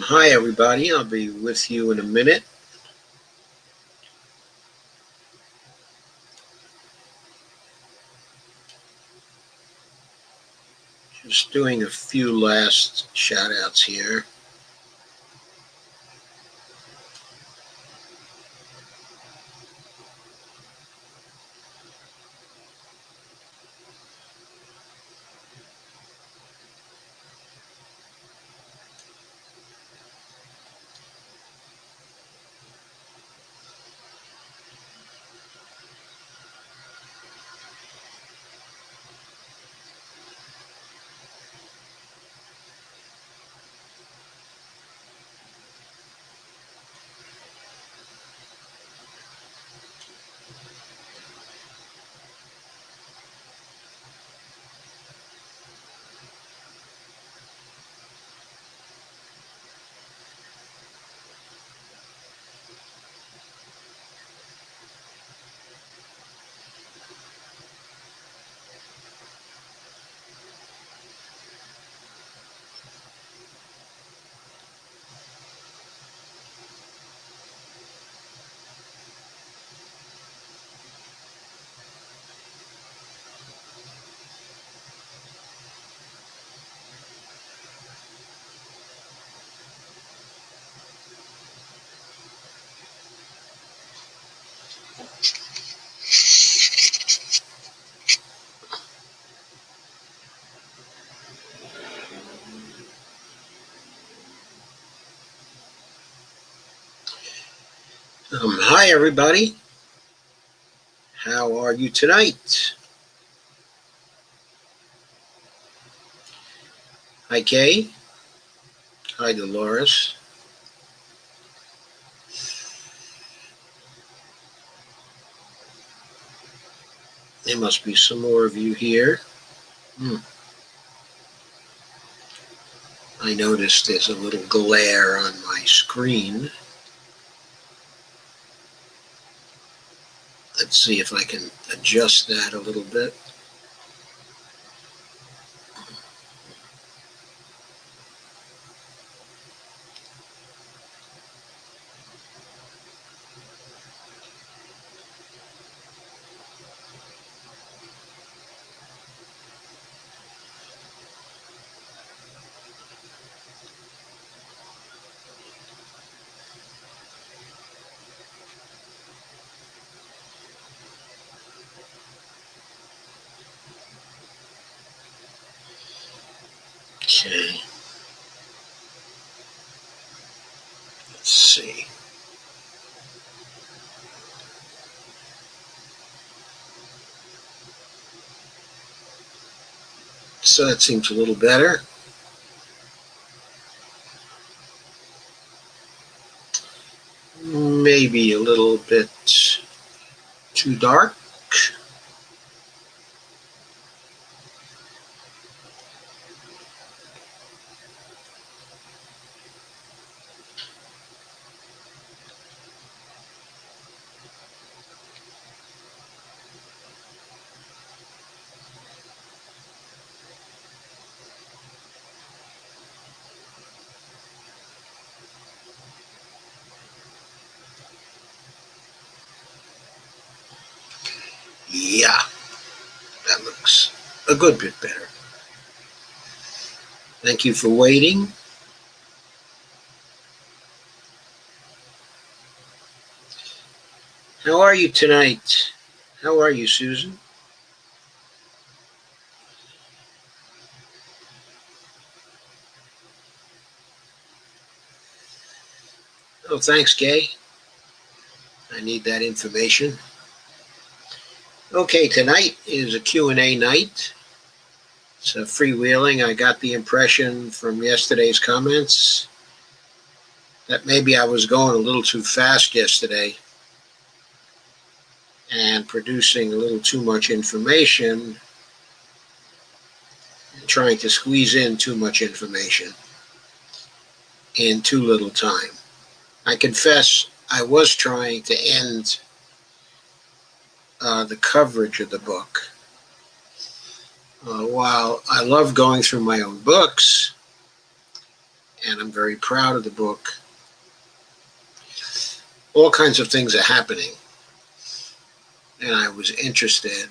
Hi, everybody. I'll be with you in a minute. Just doing a few last shout outs here. Hi, everybody. How are you tonight? Hi, Kay. Hi, Dolores. There must be some more of you here. I noticed there's a little glare on my screen. Let's see if I can adjust that a little bit. Okay. Let's see. So that seems a little better. Maybe a little bit too dark. Yeah, that looks a good bit better. Thank you for waiting. How are you tonight? How are you, Susan? Oh, thanks, Gay. I need that information. Okay, tonight is a Q&A night. It's a freewheeling. I got the impression from yesterday's comments that maybe I was going a little too fast yesterday and producing a little too much information, trying to squeeze in too much information in too little time. I confess I was trying to end the coverage of the book. While I love going through my own books and I'm very proud of the book. All kinds of things are happening, and I was interested.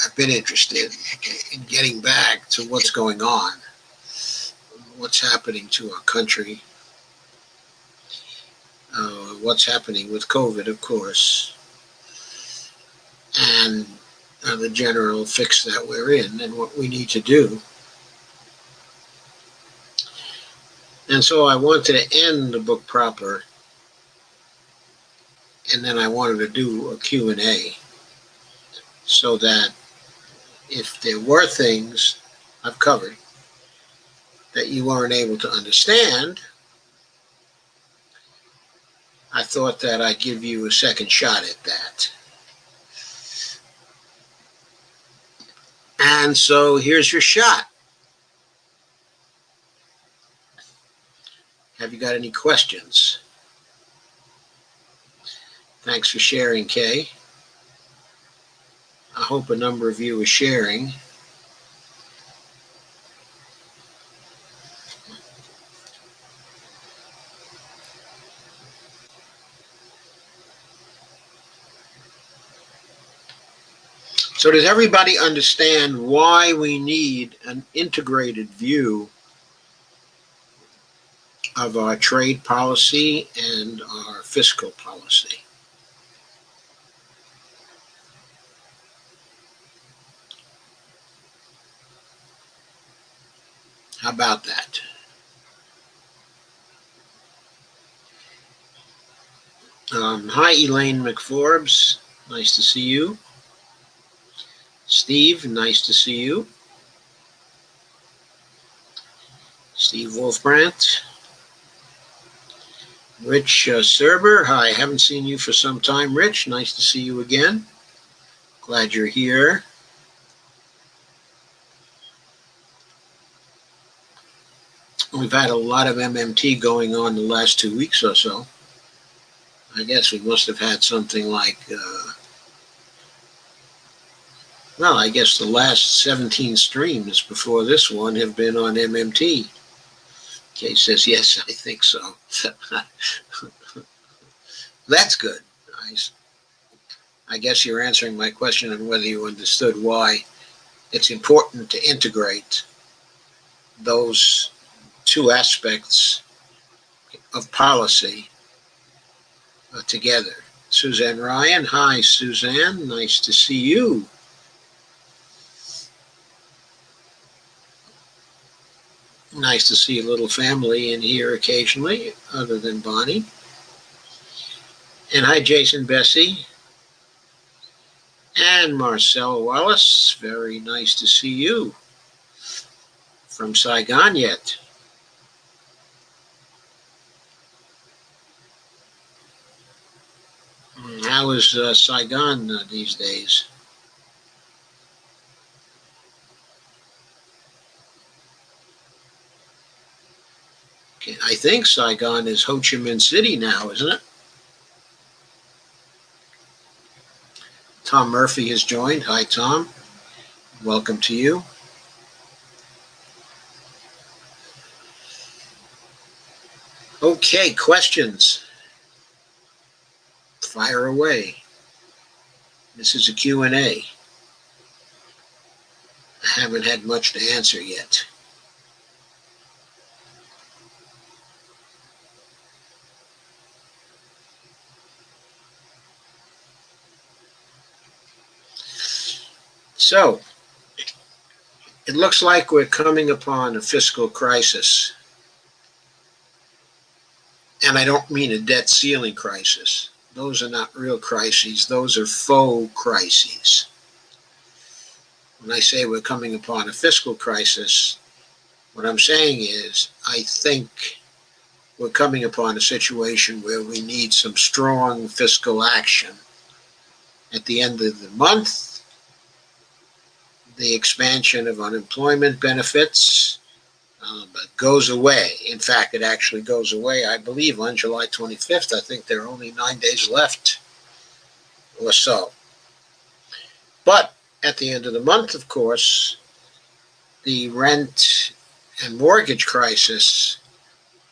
I've been interested in getting back to what's going on, what's happening to our country, what's happening with COVID, of course, and the general fix that we're in and what we need to do. And so I wanted to end the book proper, and then I wanted to do a Q&A so that if there were things I've covered that you weren't able to understand, I thought that I'd give you a second shot at that. And so here's your shot. Have you got any questions? Thanks for sharing, Kay. I hope a number of you are sharing. So does everybody understand why we need an integrated view of our trade policy and our fiscal policy? How about that? Hi, Elaine McForbes. Nice to see you. Steve, nice to see you. Steve Wolfbrandt. Rich Serber, hi, haven't seen you for some time. Rich, nice to see you again. Glad you're here. We've had a lot of MMT going on the last 2 weeks or so. I guess we must have had something like, I guess the last 17 streams before this one have been on MMT. Kay says, yes, I think so. That's good. I guess you're answering my question on whether you understood why it's important to integrate those two aspects of policy together. Suzanne Ryan, hi Suzanne, nice to see you. Nice to see a little family in here occasionally, other than Bonnie. And hi Jason Bessie. And Marcel Wallace, very nice to see you. From Saigon yet? How is Saigon these days? Okay, I think Saigon is Ho Chi Minh City now, isn't it? Tom Murphy has joined. Hi, Tom. Welcome to you. Okay, questions? Fire away. This is a Q&A. I haven't had much to answer yet. So, it looks like we're coming upon a fiscal crisis. And I don't mean a debt ceiling crisis. Those are not real crises. Those are faux crises. When I say we're coming upon a fiscal crisis, what I'm saying is I think we're coming upon a situation where we need some strong fiscal action. At the end of the month, the expansion of unemployment benefits goes away. In fact, it actually goes away, I believe, on July 25th. I think there are only 9 days left or so. But at the end of the month, of course, the rent and mortgage crisis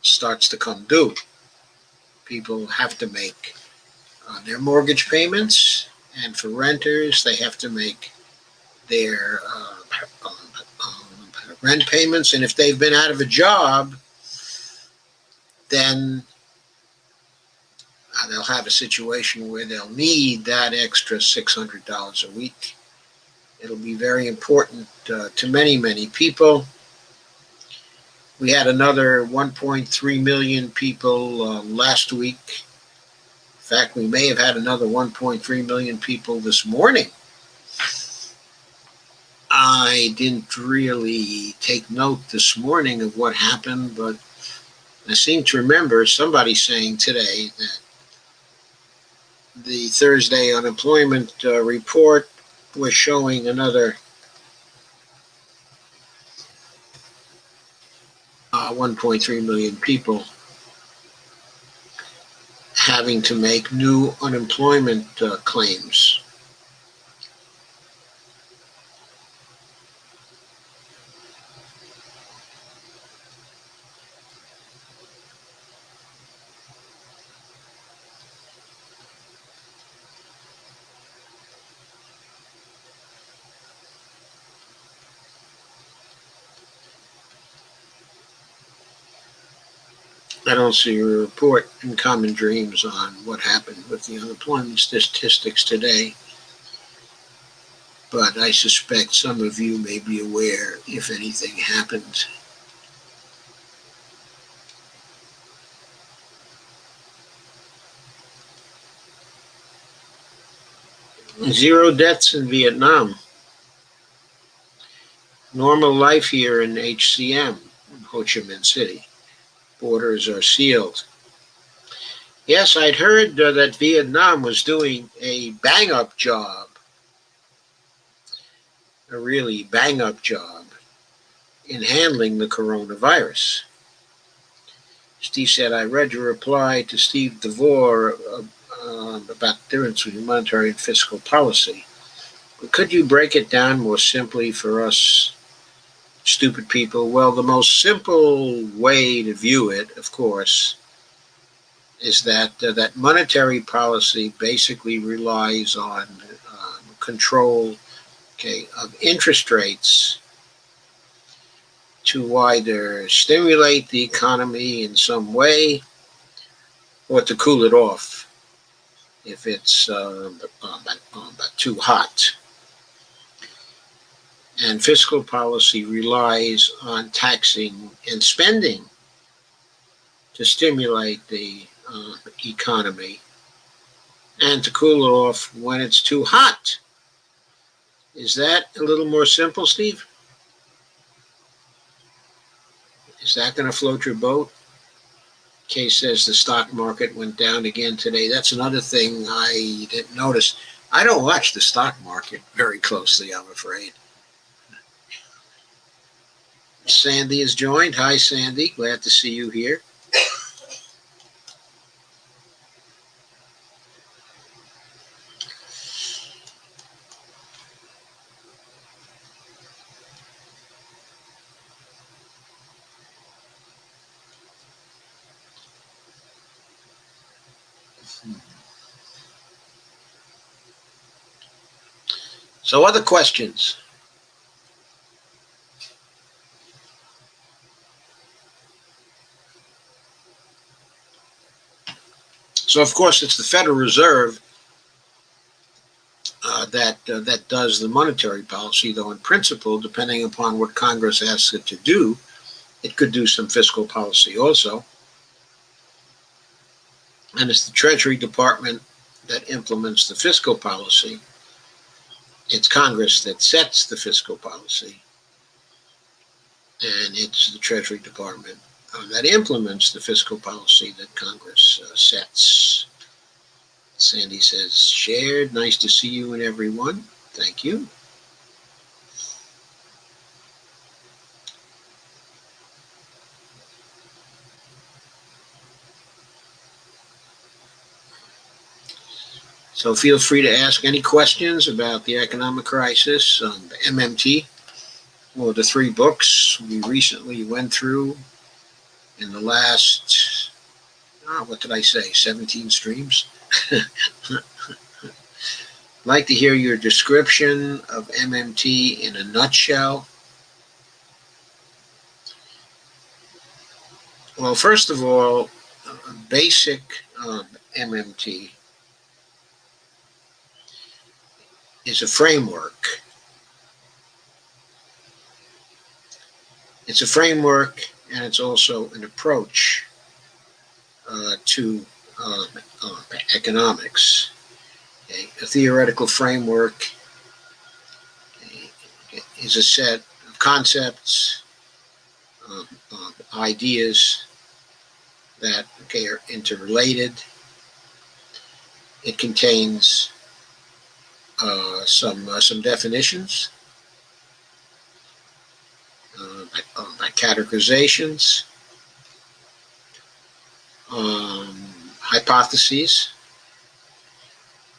starts to come due. People have to make their mortgage payments, and for renters, they have to make their rent payments. And if they've been out of a job, then they'll have a situation where they'll need that extra $600 a week. It'll be very important to many, many people. We had another 1.3 million people last week. In fact, we may have had another 1.3 million people this morning. I didn't really take note this morning of what happened, but I seem to remember somebody saying today that the Thursday unemployment report was showing another 1.3 million people having to make new unemployment claims. I don't see a report in Common Dreams on what happened with the unemployment statistics today, but I suspect some of you may be aware if anything happened. Zero deaths in Vietnam. Normal life here in HCM, in Ho Chi Minh City. Borders are sealed. Yes, I'd heard that Vietnam was doing a bang-up job, a really bang-up job in handling the coronavirus. Steve said, I read your reply to Steve DeVore about the difference between monetary and fiscal policy. But could you break it down more simply for us stupid people? Well, the most simple way to view it, of course, is that that monetary policy basically relies on control, of interest rates to either stimulate the economy in some way or to cool it off if it's too hot. And fiscal policy relies on taxing and spending to stimulate the economy and to cool it off when it's too hot. Is that a little more simple, Steve? Is that going to float your boat? Kay says the stock market went down again today. That's another thing I didn't notice. I don't watch the stock market very closely, I'm afraid. Sandy is joined. Hi, Sandy. Glad to see you here. So other questions? So, of course, it's the Federal Reserve that does the monetary policy, though in principle, depending upon what Congress asks it to do, it could do some fiscal policy also. And it's the Treasury Department that implements the fiscal policy. It's Congress that sets the fiscal policy. And it's the Treasury Department that implements the fiscal policy that Congress sets. Sandy says, shared. Nice to see you and everyone. Thank you. So feel free to ask any questions about the economic crisis on the MMT or the 3 books we recently went through in the last, what did I say, 17 streams. I'd like to hear your description of MMT in a nutshell. Well, first of all, basic MMT is a framework. It's a framework, and it's also an approach to economics. Okay? A theoretical framework is a set of concepts, ideas that are interrelated. It contains some definitions, by categorizations, hypotheses.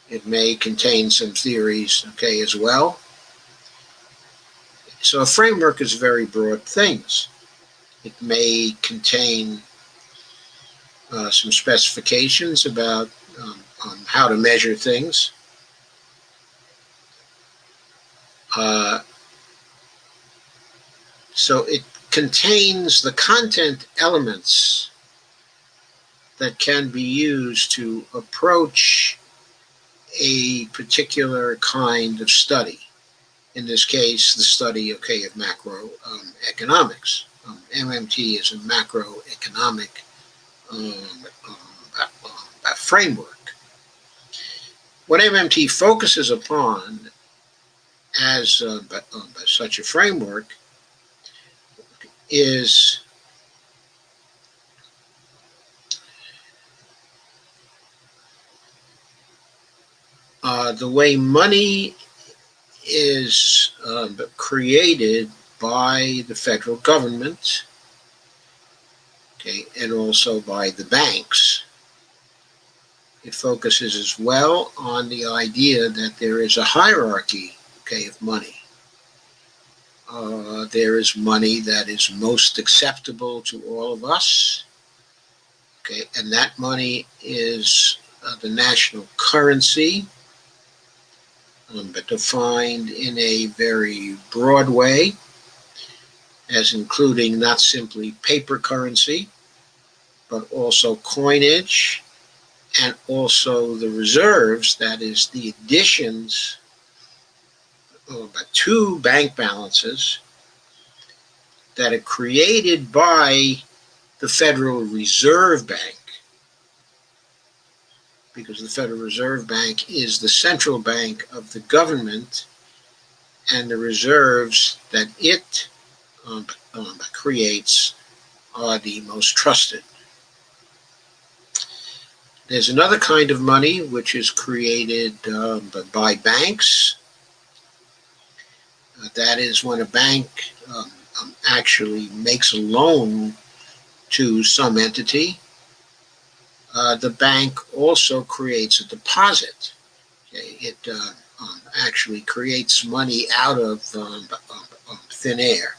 It may contain some theories, as well. So a framework is very broad things. It may contain some specifications about how to measure things. So it contains the content elements that can be used to approach a particular kind of study. In this case, the study, of macroeconomics. MMT is a macroeconomic framework. What MMT focuses upon as such a framework is the way money is created by the federal government, and also by the banks. It focuses as well on the idea that there is a hierarchy, of money. There is money that is most acceptable to all of us, and that money is the national currency, but defined in a very broad way, as including not simply paper currency, but also coinage, and also the reserves, that is the additions to bank balances that are created by the Federal Reserve Bank, because the Federal Reserve Bank is the central bank of the government, and the reserves that it creates are the most trusted. There's another kind of money which is created by banks. That is when a bank actually makes a loan to some entity. The bank also creates a deposit. It actually creates money out of thin air.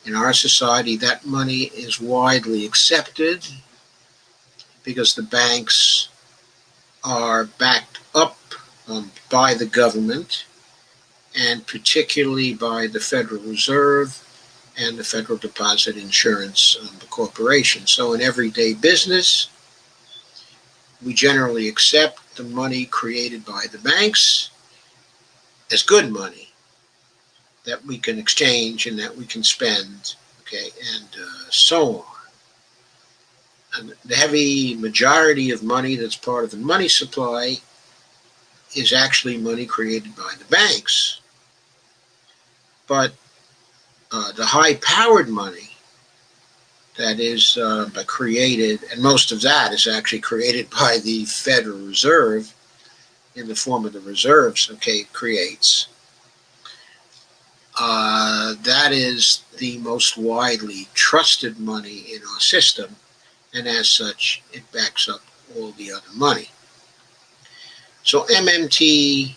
In our society, that money is widely accepted because the banks are backed up by the government, and particularly by the Federal Reserve and the Federal Deposit Insurance Corporation. So in everyday business, we generally accept the money created by the banks as good money that we can exchange and that we can spend, and so on. And the heavy majority of money that's part of the money supply is actually money created by the banks. But the high-powered money that is created, and most of that is actually created by the Federal Reserve in the form of the reserves, it creates. That is the most widely trusted money in our system, and as such, it backs up all the other money. So MMT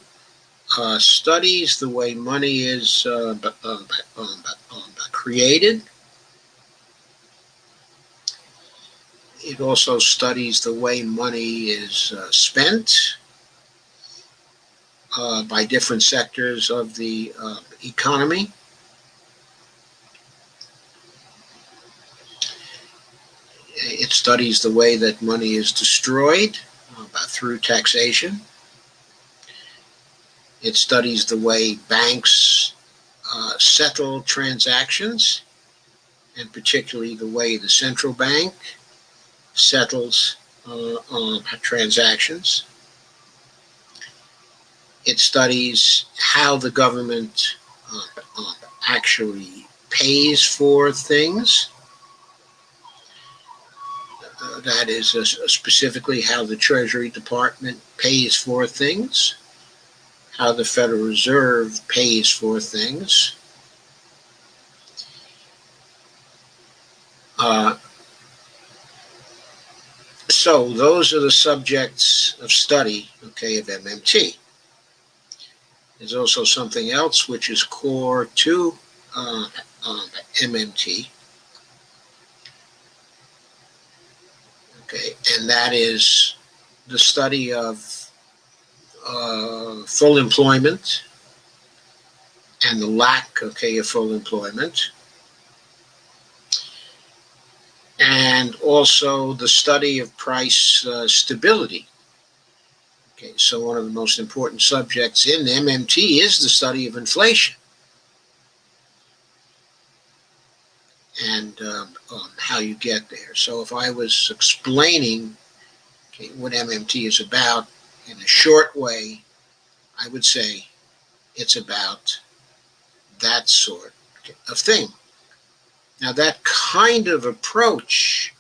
studies the way money is created, It also studies the way money is spent by different sectors of the economy. It studies the way that money is destroyed through taxation. It studies the way banks settle transactions, and particularly the way the central bank settles transactions. It studies how the government actually pays for things. That is specifically how the Treasury Department pays for things, how the Federal Reserve pays for things. So those are the subjects of study, okay, of MMT. There's also something else which is core to MMT, okay, and that is the study of full employment and the lack, okay, of full employment, and also the study of price stability. Okay, so one of the most important subjects in MMT is the study of inflation and how you get there. So if I was explaining what MMT is about in a short way, I would say it's about that sort of thing. Now, that kind of approach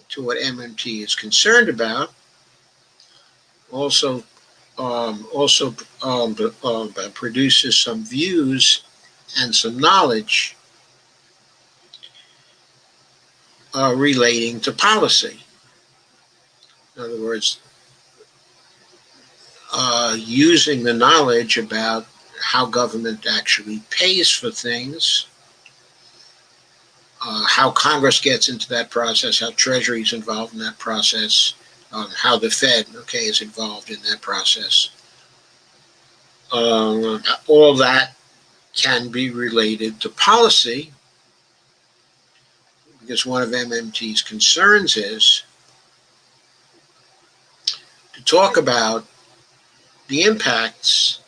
to what MMT is concerned about also produces some views and some knowledge relating to policy. In other words, using the knowledge about how government actually pays for things, how Congress gets into that process, how Treasury is involved in that process, how the Fed, okay, is involved in that process. All that can be related to policy, because one of MMT's concerns is to talk about the impacts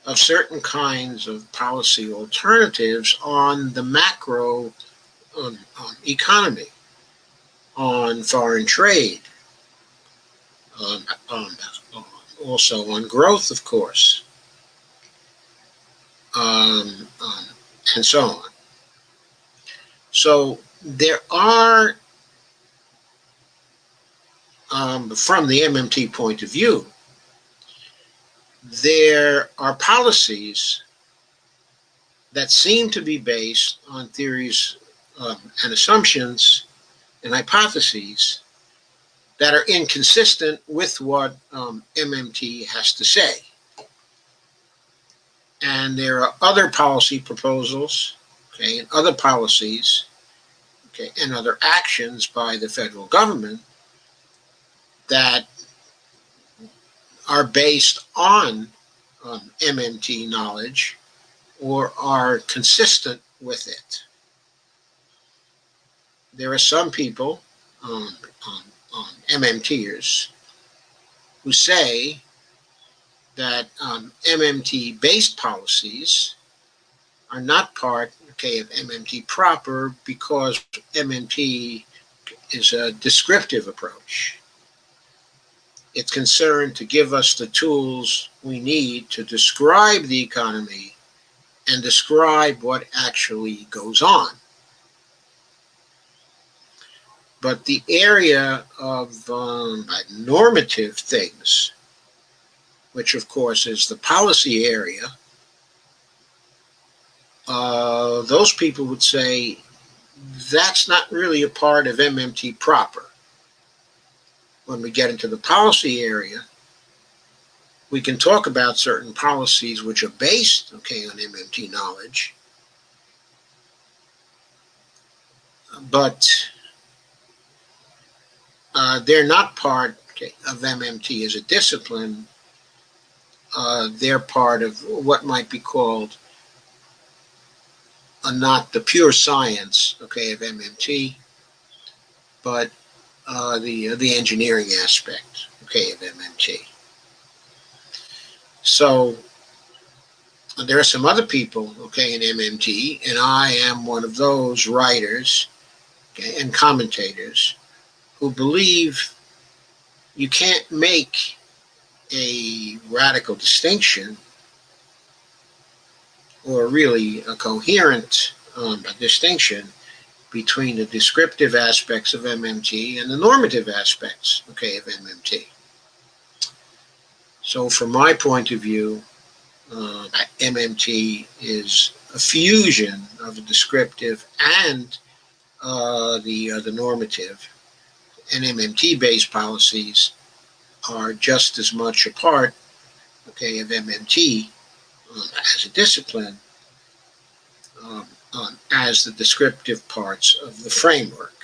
of certain kinds of policy alternatives on the macro economy, on foreign trade, also on growth, of course, and so on. So there are, from the MMT point of view, there are policies that seem to be based on theories and assumptions and hypotheses that are inconsistent with what MMT has to say. And there are other policy proposals, okay, and other policies, okay, and other actions by the federal government that are based on MMT knowledge or are consistent with it. There are some people, MMTers, who say that MMT-based policies are not part, okay, of MMT proper, because MMT is a descriptive approach. It's concerned to give us the tools we need to describe the economy and describe what actually goes on. But the area of normative things, which of course is the policy area, those people would say that's not really a part of MMT proper. When we get into the policy area, we can talk about certain policies which are based, okay, on MMT knowledge, but they're not part of MMT as a discipline. They're part of what might be called not the pure science, of MMT, but the engineering aspect, of MMT. So there are some other people, in MMT, and I am one of those writers, and commentators who believe you can't make a radical distinction or really a coherent distinction between the descriptive aspects of MMT and the normative aspects, of MMT. So from my point of view, MMT is a fusion of the descriptive and the normative, and MMT-based policies are just as much a part, of MMT as a discipline as the descriptive parts of the framework.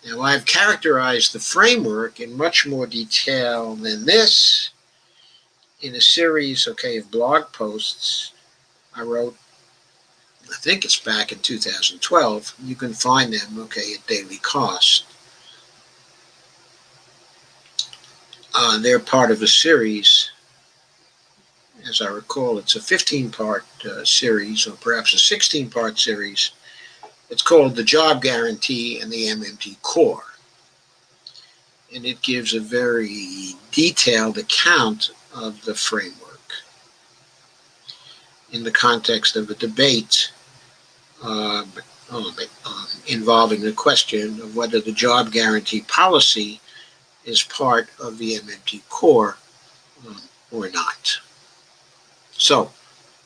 Now, I've characterized the framework in much more detail than this in a series, of blog posts I wrote. I think it's back in 2012. You can find them, at daily cost. They're part of a series. As I recall, it's a 15-part series, or perhaps a 16-part series. It's called The Job Guarantee and the MMT Core. And it gives a very detailed account of the framework in the context of a debate involving the question of whether the job guarantee policy is part of the MMT Core or not. So,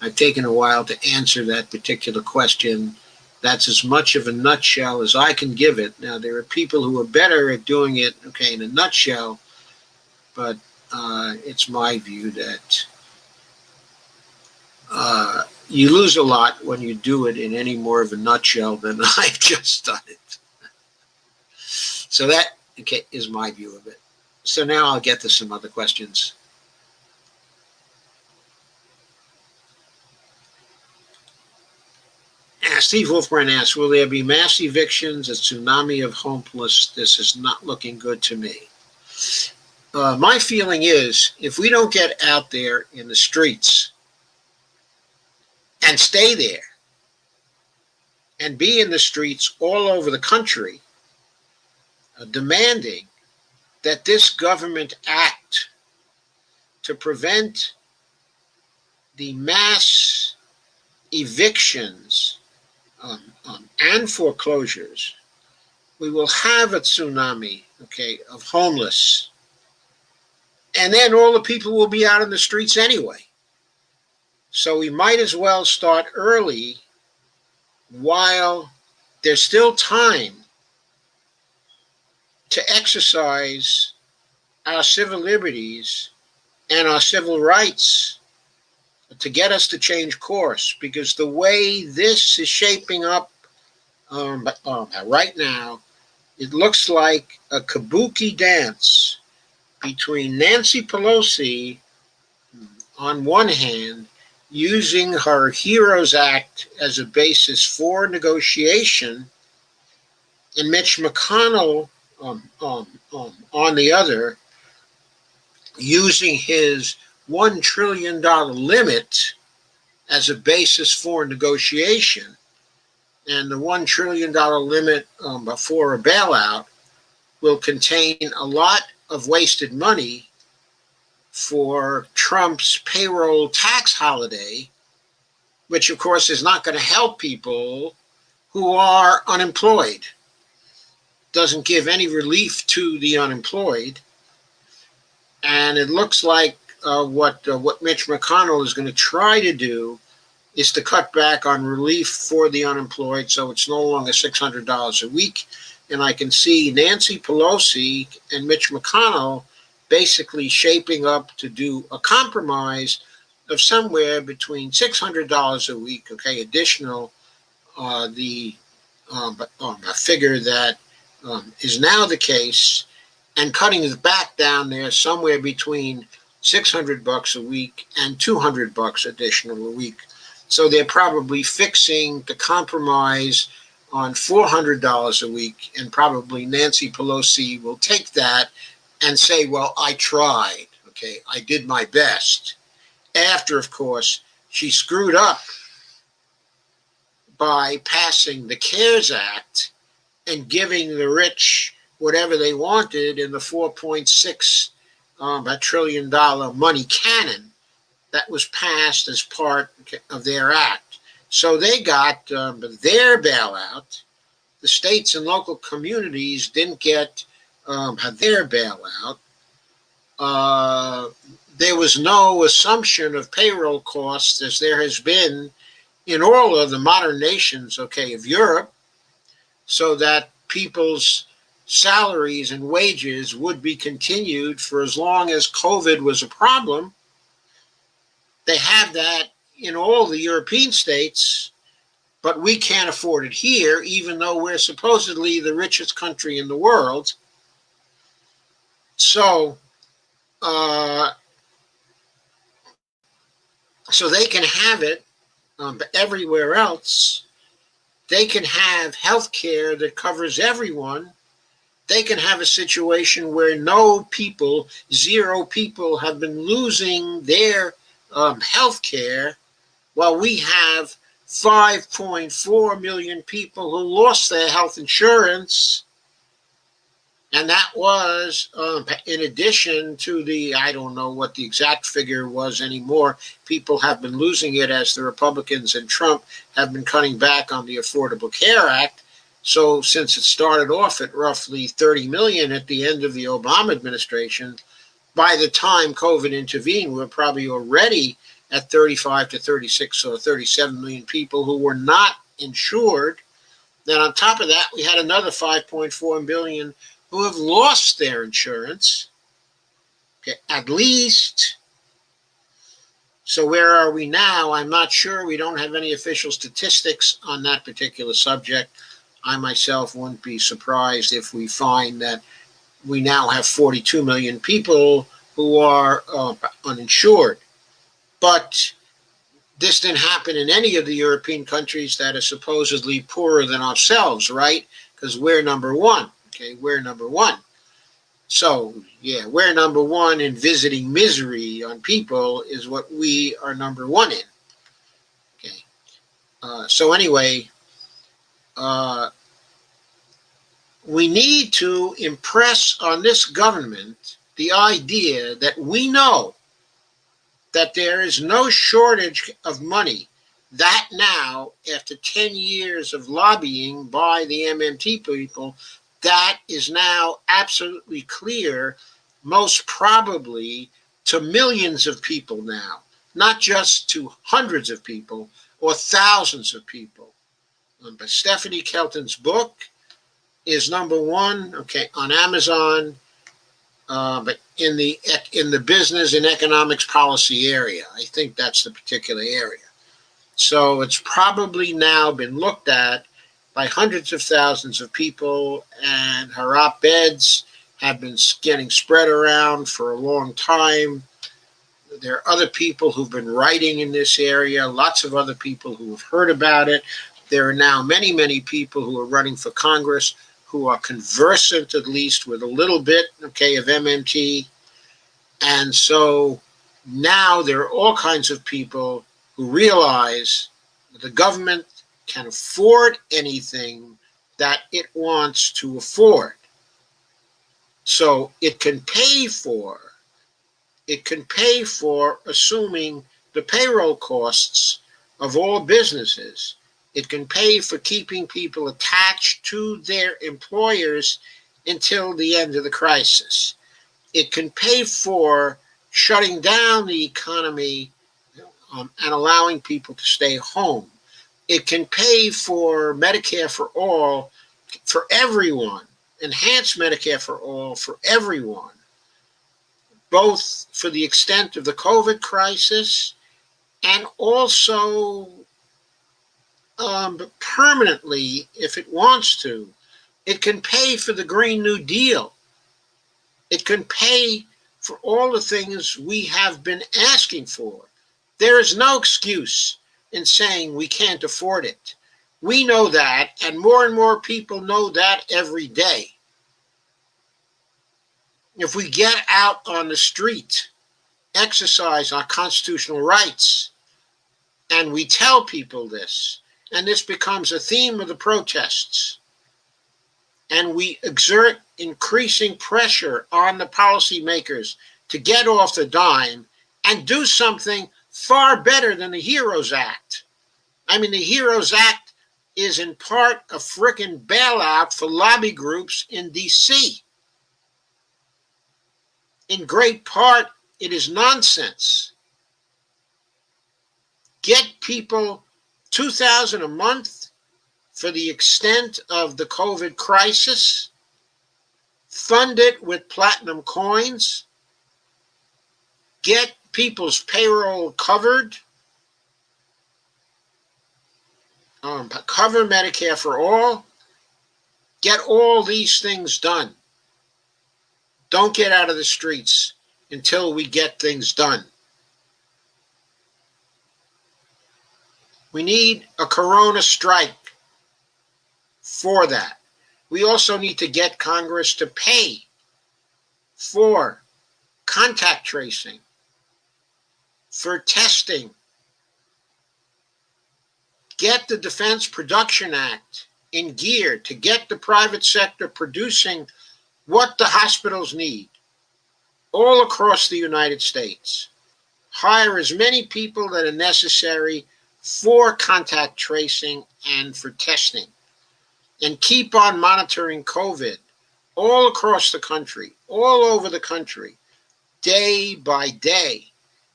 I've taken a while to answer that particular question. That's as much of a nutshell as I can give it. Now, there are people who are better at doing it, in a nutshell, but it's my view that you lose a lot when you do it in any more of a nutshell than I've just done it. So that, is my view of it. So now I'll get to some other questions. Steve Wolfbrand asks, will there be mass evictions, a tsunami of homeless? This is not looking good to me. My feeling is, if we don't get out there in the streets and stay there and be in the streets all over the country demanding that this government act to prevent the mass evictions and foreclosures, we will have a tsunami, of homeless. And then all the people will be out in the streets anyway. So we might as well start early while there's still time to exercise our civil liberties and our civil rights to get us to change course, because the way this is shaping up right now, it looks like a kabuki dance between Nancy Pelosi, on one hand, using her HEROES Act as a basis for negotiation, and Mitch McConnell, on the other, using his $1 trillion limit as a basis for negotiation. And the $1 trillion limit for a bailout will contain a lot of wasted money for Trump's payroll tax holiday, which of course is not going to help people who are unemployed. Doesn't give any relief to the unemployed. And it looks like what Mitch McConnell is going to try to do is to cut back on relief for the unemployed, so it's no longer $600 a week. And I can see Nancy Pelosi and Mitch McConnell basically shaping up to do a compromise of somewhere between $600 a week, additional, a figure that is now the case and cutting it back down there somewhere between $600 a week and $200 additional a week. So they're probably fixing the compromise on $400 a week, and probably Nancy Pelosi will take that and say, well, I tried, okay, I did my best. After, of course, she screwed up by passing the CARES Act and giving the rich whatever they wanted in the $4.6 trillion money cannon that was passed as part of their act. So they got their bailout. The states and local communities didn't get their bailout. There was no assumption of payroll costs, as there has been in all of the modern nations, okay, of Europe, so that people's salaries and wages would be continued for as long as COVID was a problem. They have that in all the European states, but we can't afford it here, even though we're supposedly the richest country in the world. So, so they can have it, but everywhere else, they can have health care that covers everyone. They can have a situation where no people, zero people, have been losing their health care, while we have 5.4 million people who lost their health insurance. And that was in addition to the, I don't know what the exact figure was anymore. People have been losing it as the Republicans and Trump have been cutting back on the Affordable Care Act. So since it started off at roughly 30 million at the end of the Obama administration, by the time COVID intervened, we were probably already at 35 to 36 or 37 million people who were not insured. Then on top of that, we had another 5.4 million who have lost their insurance, okay, at least. So where are we now? I'm not sure. We don't have any official statistics on that particular subject. I myself wouldn't be surprised if we find that we now have 42 million people who are uninsured. But this didn't happen in any of the European countries that are supposedly poorer than ourselves, right? Because we're number one. Okay, we're number one. So, yeah, we're number one in visiting misery on people is what we are number one in. Okay. So anyway, we need to impress on this government the idea that we know that there is no shortage of money. That now, after 10 years of lobbying by the MMT people, that is now absolutely clear, most probably to millions of people now, not just to hundreds of people or thousands of people. But Stephanie Kelton's book is number one, okay, on Amazon, but in the business and economics policy area. I think that's the particular area. So it's probably now been looked at by hundreds of thousands of people, and her op-eds have been getting spread around for a long time. There are other people who've been writing in this area, lots of other people who have heard about it. There are now many, many people who are running for Congress who are conversant, at least, with a little bit, okay, of MMT. And so now there are all kinds of people who realize that the government can afford anything that it wants to afford. So it can pay for assuming the payroll costs of all businesses. It can pay for keeping people attached to their employers until the end of the crisis. It can pay for shutting down the economy and allowing people to stay home. It can pay for Medicare for all for everyone, enhanced Medicare for all for everyone, both for the extent of the COVID crisis and also permanently, if it wants to. It can pay for the Green New Deal. It can pay for all the things we have been asking for. There is no excuse in saying we can't afford it. We know that, and more people know that every day. If we get out on the street, exercise our constitutional rights, and we tell people this, and this becomes a theme of the protests, and we exert increasing pressure on the policymakers to get off the dime and do something far better than the HEROES Act. I mean, the HEROES Act is in part a frickin' bailout for lobby groups in D.C. In great part, it is nonsense. Get people $2,000 a month for the extent of the COVID crisis. Fund it with platinum coins. Get people's payroll covered. Cover Medicare for all. Get all these things done. Don't get out of the streets until we get things done. We need a corona strike for that. We also need to get Congress to pay for contact tracing, for testing. Get the Defense Production Act in gear to get the private sector producing what the hospitals need all across the United States. Hire as many people that are necessary for contact tracing and for testing. And keep on monitoring COVID all across the country, all over the country, day by day,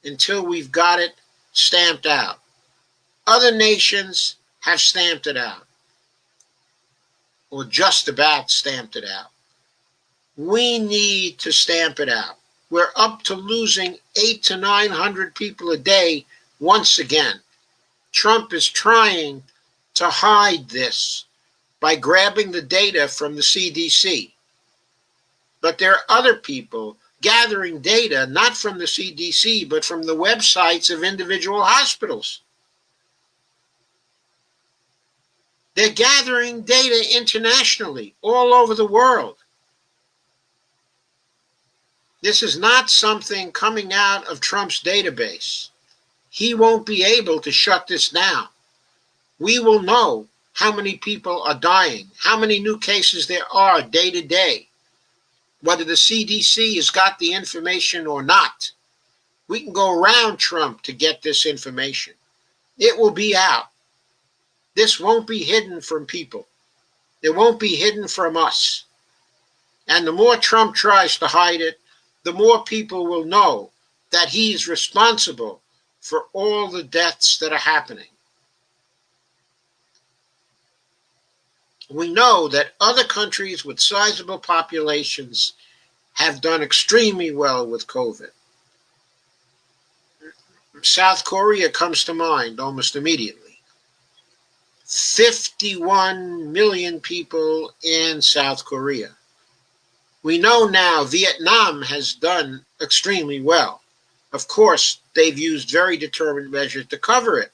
until we've got it stamped out. Other nations have stamped it out, or just about stamped it out. We need to stamp it out. We're up to losing 800 to 900 people a day once again. Trump is trying to hide this by grabbing the data from the CDC. But there are other people gathering data, not from the CDC, but from the websites of individual hospitals. They're gathering data internationally, all over the world. This is not something coming out of Trump's database. He won't be able to shut this down. We will know how many people are dying, how many new cases there are day to day, whether the CDC has got the information or not. We can go around Trump to get this information. It will be out. This won't be hidden from people. It won't be hidden from us. And the more Trump tries to hide it, the more people will know that he's responsible for all the deaths that are happening. We know that other countries with sizable populations have done extremely well with COVID. South Korea comes to mind almost immediately. 51 million people in South Korea. We know now Vietnam has done extremely well. Of course, they've used very determined measures to cover it.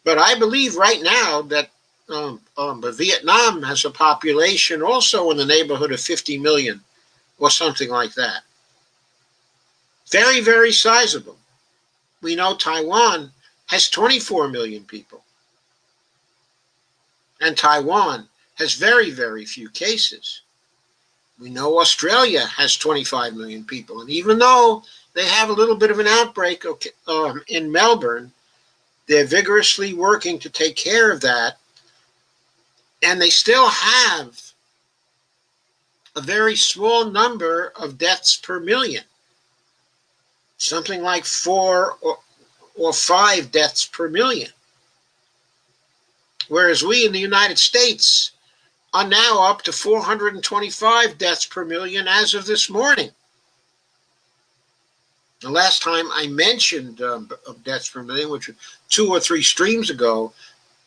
But I believe right now that Vietnam has a population also in the neighborhood of 50 million or something like that. Very, very sizable. We know Taiwan has 24 million people. And Taiwan has very, very few cases. We know Australia has 25 million people. And even though they have a little bit of an outbreak in Melbourne, they're vigorously working to take care of that. And they still have a very small number of deaths per million. Something like 4 or 5 deaths per million. Whereas we in the United States are now up to 425 deaths per million as of this morning. The last time I mentioned of deaths per million, which was 2 or 3 streams ago,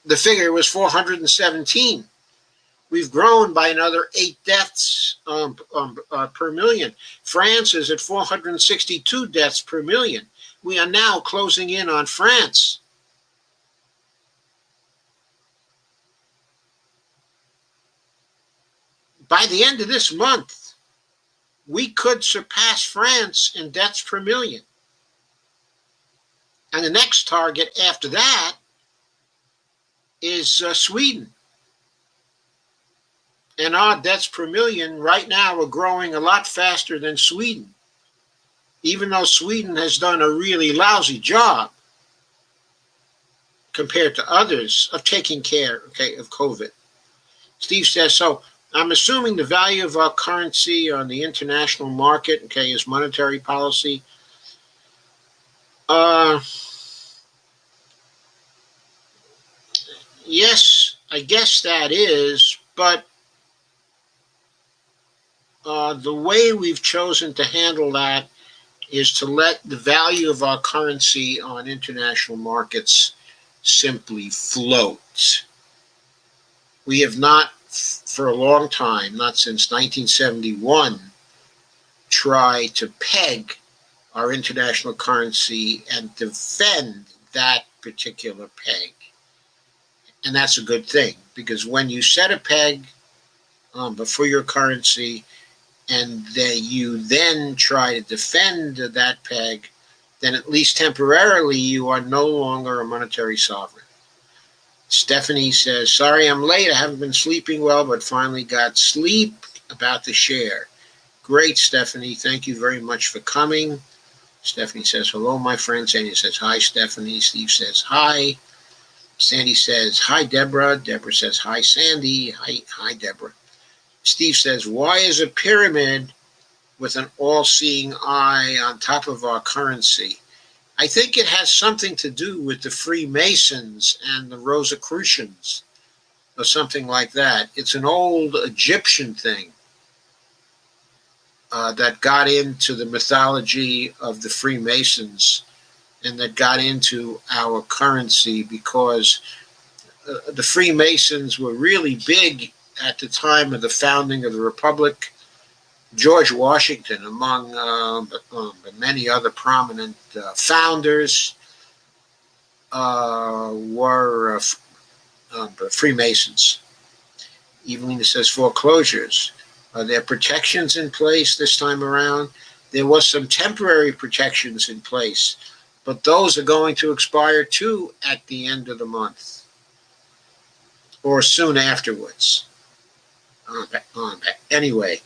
the figure was 417. We've grown by another 8 deaths per million. France is at 462 deaths per million. We are now closing in on France. By the end of this month, we could surpass France in deaths per million. And the next target after that is Sweden. And our deaths per million right now are growing a lot faster than Sweden, even though Sweden has done a really lousy job compared to others of taking care, of COVID. Steve says, so I'm assuming the value of our currency on the international market, is monetary policy. Yes, I guess that is, but the way we've chosen to handle that is to let the value of our currency on international markets simply float. We have not, for a long time, not since 1971, tried to peg our international currency and defend that particular peg. And that's a good thing, because when you set a peg for your currency and you then try to defend that peg, then at least temporarily you are no longer a monetary sovereign. Stephanie says, sorry I'm late. I haven't been sleeping well, but finally got sleep. About to share. Great, Stephanie. Thank you very much for coming. Stephanie says, hello, my friend. Sandy says, hi, Stephanie. Steve says, hi. Sandy says, hi, Deborah. Deborah says, hi, Sandy. Hi, Deborah. Steve says, why is a pyramid with an all-seeing eye on top of our currency? I think it has something to do with the Freemasons and the Rosicrucians or something like that. It's an old Egyptian thing that got into the mythology of the Freemasons and that got into our currency because the Freemasons were really big at the time of the founding of the Republic. George Washington, among many other prominent founders, were Freemasons. Evelina says foreclosures. Are there protections in place this time around? There was some temporary protections in place, but those are going to expire too at the end of the month or soon afterwards. Anyway,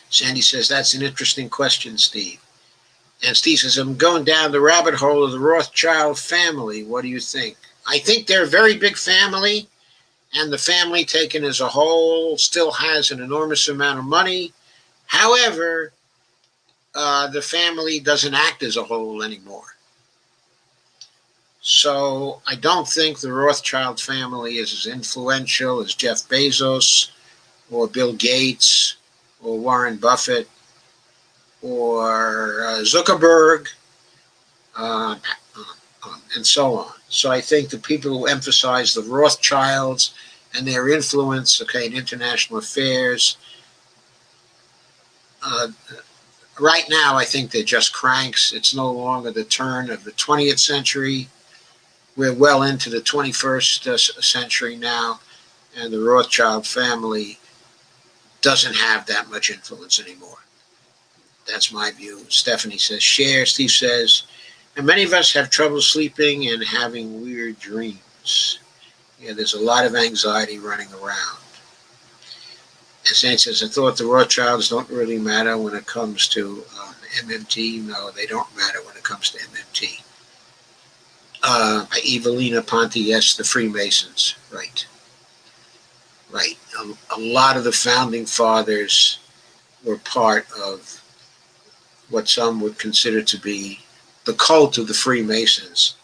Sandy says, that's an interesting question, Steve. And Steve says, I'm going down the rabbit hole of the Rothschild family. What do you think? I think they're a very big family, and the family taken as a whole still has an enormous amount of money. However, the family doesn't act as a whole anymore. So I don't think the Rothschild family is as influential as Jeff Bezos or Bill Gates or Warren Buffett or Zuckerberg and so on. So I think the people who emphasize the Rothschilds and their influence, in international affairs, right now I think they're just cranks. It's no longer the turn of the 20th century. We're well into the 21st century now, and the Rothschild family doesn't have that much influence anymore. That's my view. Stephanie says, share. Steve says, and many of us have trouble sleeping and having weird dreams. Yeah, there's a lot of anxiety running around. And Saint says, I thought the Rothschilds don't really matter when it comes to MMT. No, they don't matter when it comes to MMT. Evelina Ponte, yes, the Freemasons. Right. A lot of the founding fathers were part of what some would consider to be the cult of the Freemasons,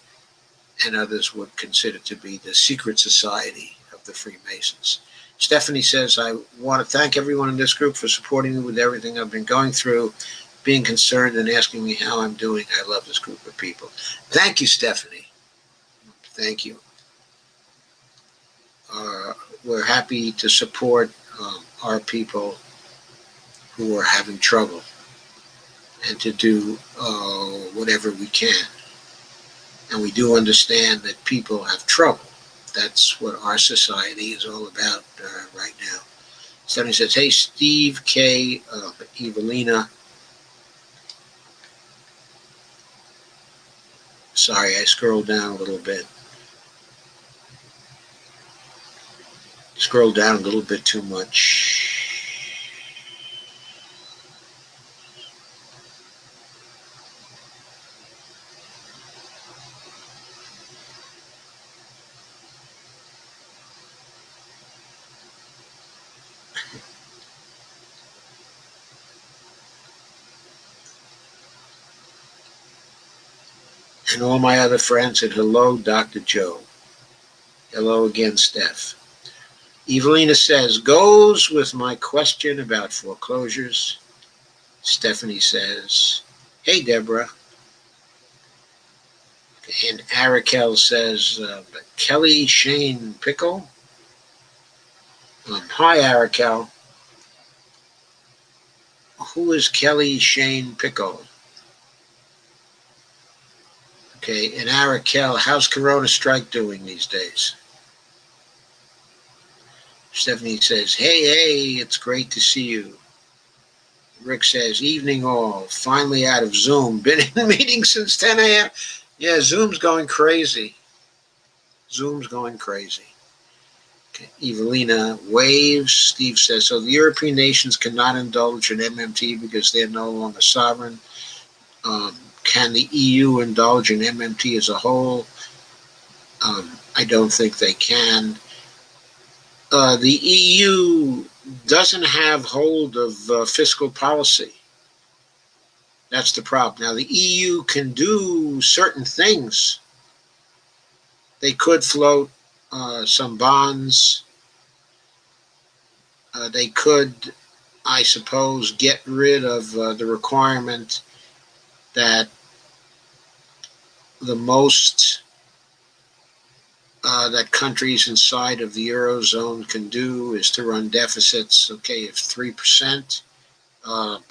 and others would consider to be the secret society of the Freemasons. Stephanie says, I want to thank everyone in this group for supporting me with everything I've been going through, being concerned and asking me how I'm doing. I love this group of people. Thank you, Stephanie. Thank you. we're happy to support our people who are having trouble and to do whatever we can. And we do understand that people have trouble. That's what our society is all about right now. Stephanie says, hey, Steve K. Evelina. Sorry, I scrolled down a little bit. Scrolled down a little bit too much. And all my other friends, and hello, Dr. Joe. Hello again, Steph. Evelina says, goes with my question about foreclosures. Stephanie says, hey, Deborah. And Arakel says, Kelly Shane Pickle. Hi, Arakel. Who is Kelly Shane Pickle? Okay, and Arakel, how's Corona Strike doing these days? Stephanie says, hey, it's great to see you. Rick says, evening all, finally out of Zoom. Been in meetings since 10 a.m. Yeah, Zoom's going crazy. Zoom's going crazy. Okay. Evelina waves. Steve says, so the European nations cannot indulge in MMT because they're no longer sovereign. Can the EU indulge in MMT as a whole? I don't think they can. The EU doesn't have hold of fiscal policy. That's the problem. Now, the EU can do certain things. They could float some bonds. They could, I suppose, get rid of the requirement that the most that countries inside of the Eurozone can do is to run deficits, okay, of 3%. On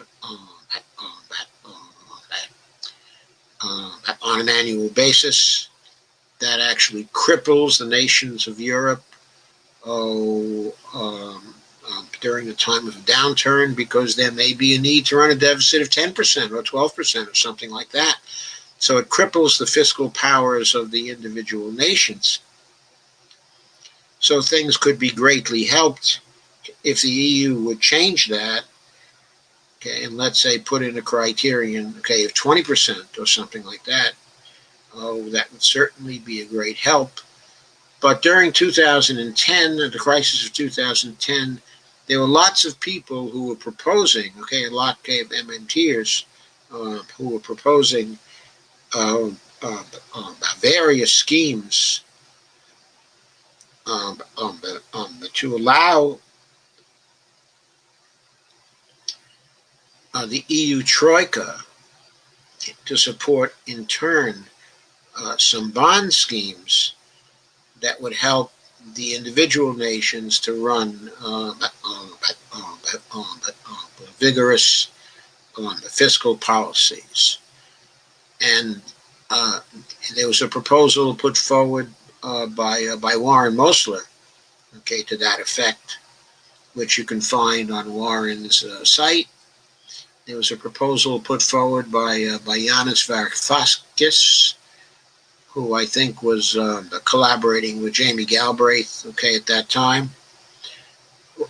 an annual basis. That actually cripples the nations of Europe during the time of a downturn, because there may be a need to run a deficit of 10% or 12% or something like that. So it cripples the fiscal powers of the individual nations. So things could be greatly helped if the EU would change that, okay, and let's say put in a criterion, okay, of 20% or something like that. That would certainly be a great help. But during 2010, the crisis of 2010, there were lots of people who were proposing, okay, a lot of MMTers who were proposing various schemes to allow the EU Troika to support, in turn, some bond schemes that would help the individual nations to run vigorous fiscal policies. And there was a proposal put forward by Warren Mosler, okay, to that effect, which you can find on Warren's site. There was a proposal put forward by Yanis Varoufakis, who I think was collaborating with Jamie Galbraith, okay, at that time,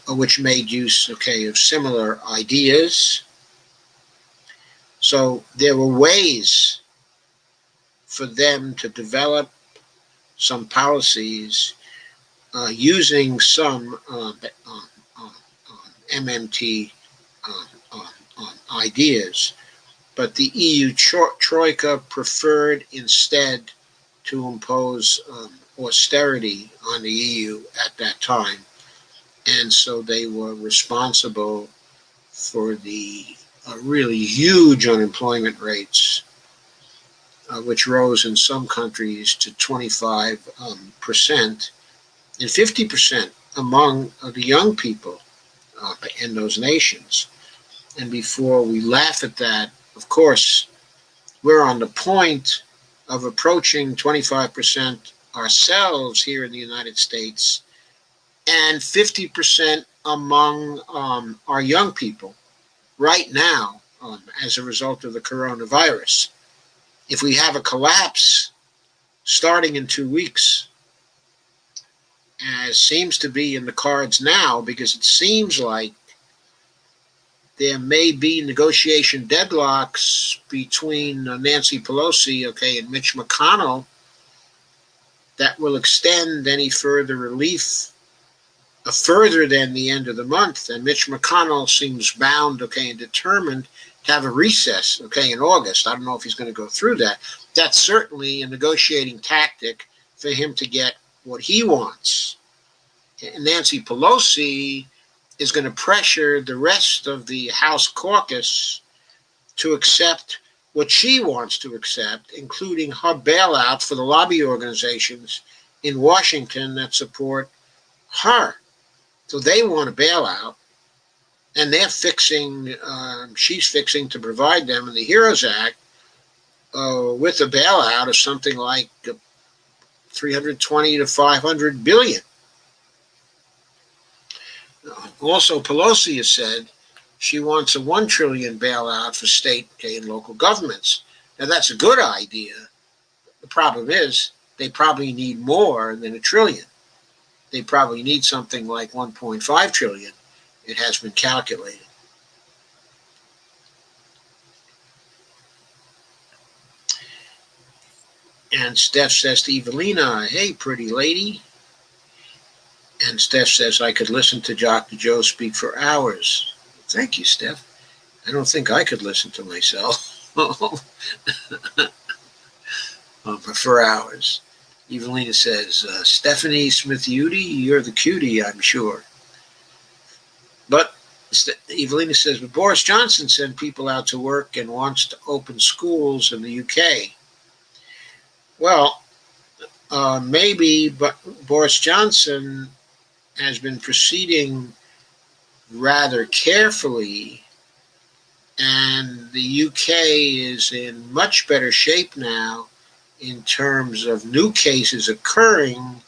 which made use, okay, of similar ideas. So there were ways for them to develop some policies using some MMT ideas, but the EU Troika preferred instead to impose austerity on the EU at that time, and so they were responsible for the really huge unemployment rates, which rose in some countries to 25% and 50% among the young people in those nations. And before we laugh at that, of course, we're on the point of approaching 25% ourselves here in the United States and 50% among our young people right now as a result of the coronavirus. If we have a collapse starting in 2 weeks, as seems to be in the cards now, because it seems like there may be negotiation deadlocks between Nancy Pelosi, and Mitch McConnell that will extend any further relief further than the end of the month. And Mitch McConnell seems bound, and determined to have a recess, in August. I don't know if he's going to go through that. That's certainly a negotiating tactic for him to get what he wants. And Nancy Pelosi is going to pressure the rest of the House caucus to accept what she wants to accept, including her bailout for the lobby organizations in Washington that support her. So they want a bailout, and they're she's fixing to provide them in the HEROES Act with a bailout of something like 320 to 500 billion. Also, Pelosi has said she wants a $1 trillion bailout for state and local governments. Now, that's a good idea. The problem is they probably need more than $1 trillion. They probably need something like 1.5 trillion. It has been calculated. And Steph says to Evelina, "Hey, pretty lady." And Steph says, "I could listen to Dr. Joe speak for hours." Thank you, Steph. I don't think I could listen to myself for hours. Evelina says, "Stephanie Smith-Udy, you're the cutie, I'm sure." But Evelina says, "But Boris Johnson sent people out to work and wants to open schools in the UK." Well, maybe, but Boris Johnson has been proceeding rather carefully, and the UK is in much better shape now in terms of new cases occurring,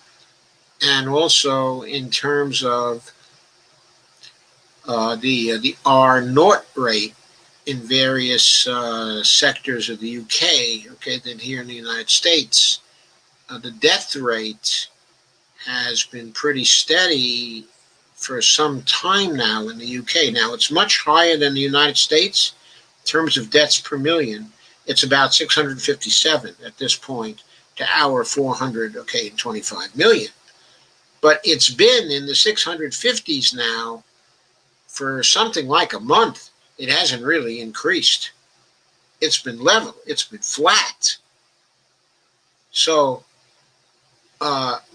and also in terms of the R0 rate in various sectors of the UK, than here in the United States. The death rate has been pretty steady for some time now in the UK. Now, it's much higher than the United States in terms of deaths per million. It's about 657 at this point to our 425 million. But it's been in the 650s now for something like a month. It hasn't really increased. It's been level. It's been flat. So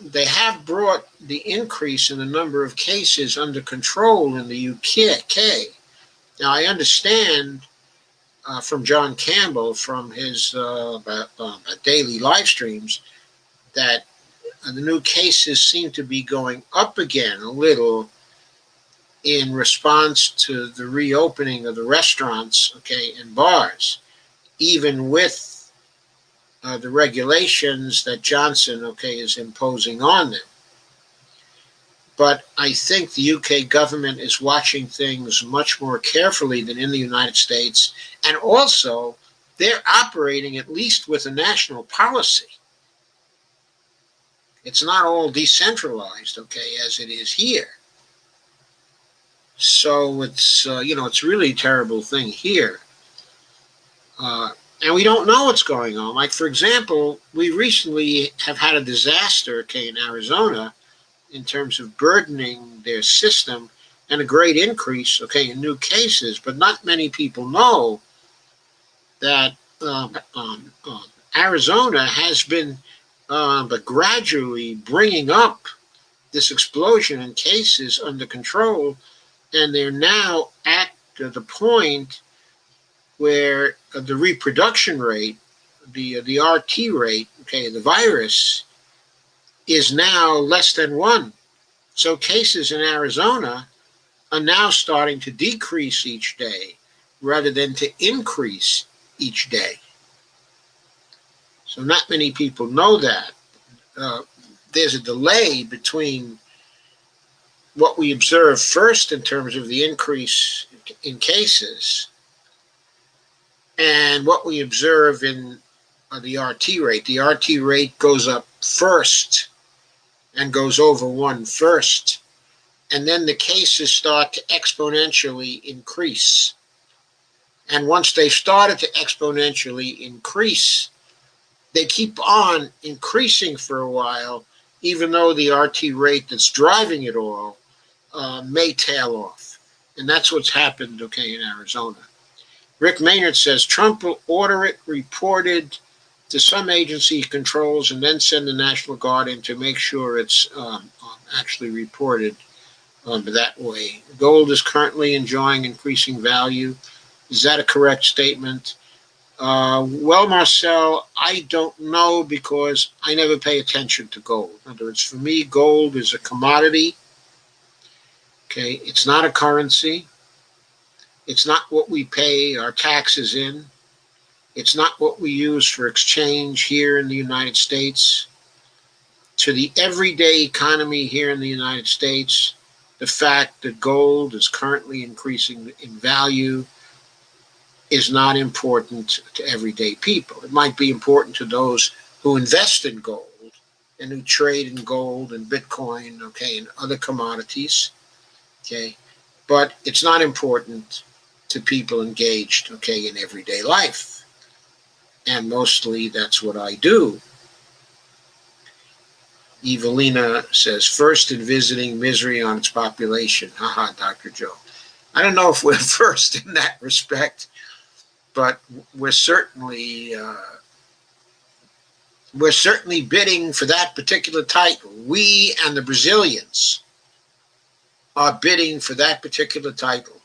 they have brought the increase in the number of cases under control in the UK. Now, I understand from John Campbell, from his daily live streams, that the new cases seem to be going up again a little in response to the reopening of the restaurants, and bars, even with the regulations that Johnson, is imposing on them. But I think the UK government is watching things much more carefully than in the United States, and also they're operating at least with a national policy. It's not all decentralized, as it is here. So it's, it's really a terrible thing here. And we don't know what's going on. Like, for example, we recently have had a disaster, in Arizona in terms of burdening their system, and a great increase, in new cases. But not many people know that Arizona has been but gradually bringing up this explosion in cases under control, and they're now at the point where the reproduction rate, the RT rate, the virus, is now less than 1. So cases in Arizona are now starting to decrease each day rather than to increase each day. So not many people know that. There's a delay between what we observe first in terms of the increase in cases and what we observe in the RT rate. The RT rate goes up first and goes over 1 first, and then the cases start to exponentially increase. And once they've started to exponentially increase, they keep on increasing for a while, even though the RT rate that's driving it all may tail off. And that's what's happened, in Arizona. Rick Maynard says Trump will order it reported to some agency he controls and then send the National Guard in to make sure it's actually reported that way. Gold is currently enjoying increasing value. Is that a correct statement? Well, Marcel, I don't know because I never pay attention to gold. In other words, for me, gold is a commodity. Okay, it's not a currency. It's not what we pay our taxes in. It's not what we use for exchange here in the United States. To the everyday economy here in the United States, the fact that gold is currently increasing in value is not important to everyday people. It might be important to those who invest in gold and who trade in gold and Bitcoin, and other commodities, but it's not important to people engaged, in everyday life. And mostly that's what I do. Evelina says, first in visiting misery on its population. Haha, Dr. Joe. I don't know if we're first in that respect, but we're certainly bidding for that particular title. We and the Brazilians are bidding for that particular title.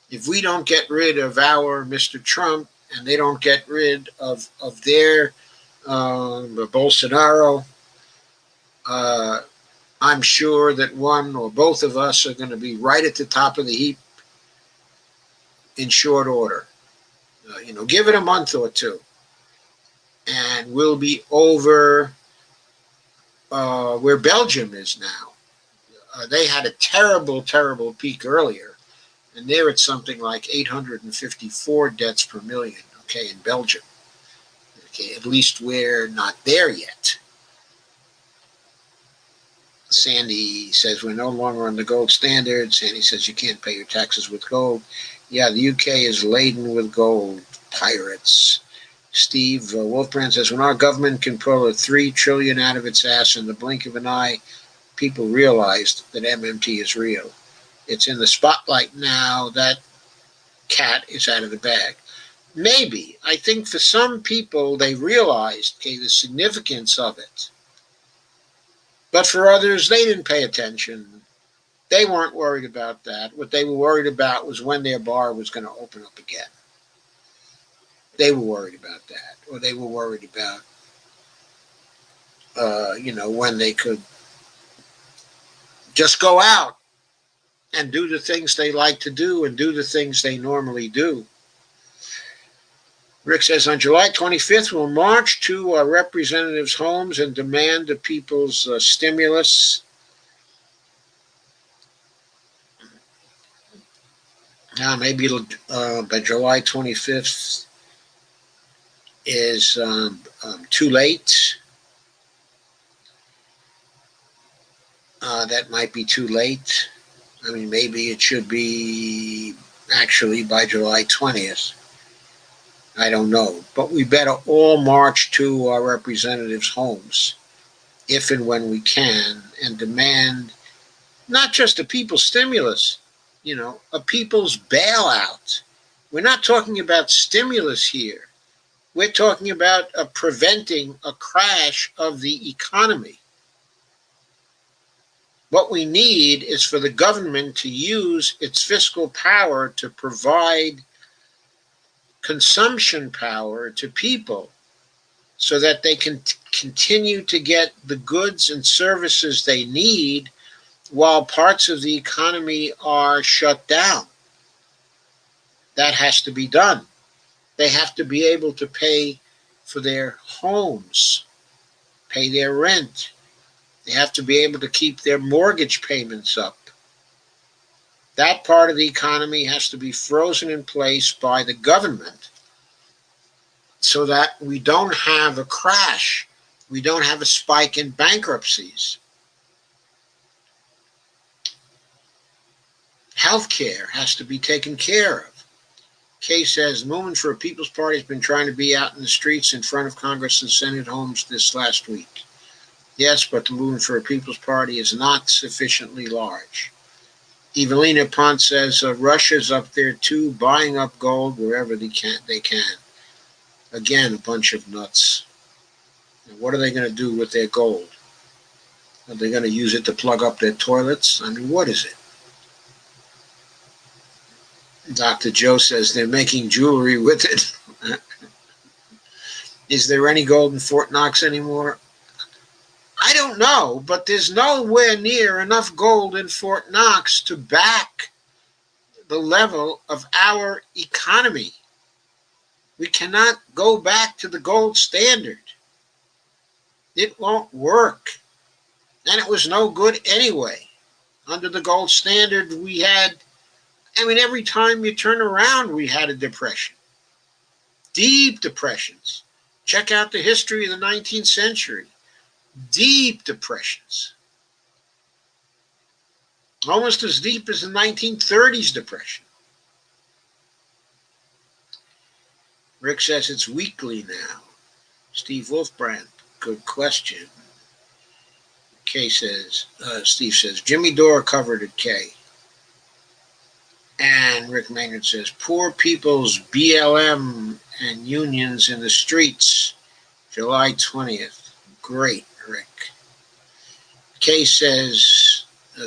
If we don't get rid of our Mr. Trump and they don't get rid of their Bolsonaro, I'm sure that one or both of us are going to be right at the top of the heap in short order. Give it a month or two, and we'll be over where Belgium is now. They had a terrible, terrible peak earlier, and they're at something like 854 deaths per million, in Belgium. At least we're not there yet. Sandy says we're no longer on the gold standard. Sandy says you can't pay your taxes with gold. Yeah, the UK is laden with gold. Pirates. Steve Wolfbrand says when our government can pull a $3 trillion out of its ass in the blink of an eye, people realized that MMT is real. It's in the spotlight now. That cat is out of the bag. Maybe. I think for some people, they realized, the significance of it. But for others, they didn't pay attention. They weren't worried about that. What they were worried about was when their bar was going to open up again. They were worried about that. Or they were worried about, when they could just go out and do the things they like to do and do the things they normally do. Rick says, on July 25th, we'll march to our representatives' homes and demand the people's stimulus. Now, maybe it'll, by July 25th is too late. That might be too late. I mean, maybe it should be actually by July 20th. I don't know. But we better all march to our representatives' homes, if and when we can, and demand not just a people's stimulus, a people's bailout. We're not talking about stimulus here. We're talking about preventing a crash of the economy. What we need is for the government to use its fiscal power to provide consumption power to people so that they can continue to get the goods and services they need while parts of the economy are shut down. That has to be done. They have to be able to pay for their homes, pay their rent. They have to be able to keep their mortgage payments up. That part of the economy has to be frozen in place by the government so that we don't have a crash. We don't have a spike in bankruptcies. Healthcare has to be taken care of. Kay says, Movement for a People's Party has been trying to be out in the streets in front of Congress and Senate homes this last week. Yes, but the Movement for a People's Party is not sufficiently large. Evelina Pont says, Russia's up there too, buying up gold wherever they can. Again, a bunch of nuts. And what are they going to do with their gold? Are they going to use it to plug up their toilets? I mean, what is it? Dr. Joe says they're making jewelry with it. Is there any gold in Fort Knox anymore? I don't know, but there's nowhere near enough gold in Fort Knox to back the level of our economy. We cannot go back to the gold standard. It won't work. And it was no good anyway. Under the gold standard, we had, every time you turn around, we had a depression. Deep depressions. Check out the history of the 19th century. Deep depressions. Almost as deep as the 1930s depression. Rick says it's weekly now. Steve Wolfbrand, good question. Steve says, Jimmy Dore covered at K. And Rick Maynard says, poor people's BLM and unions in the streets, July 20th. Great, Rick. Kay says,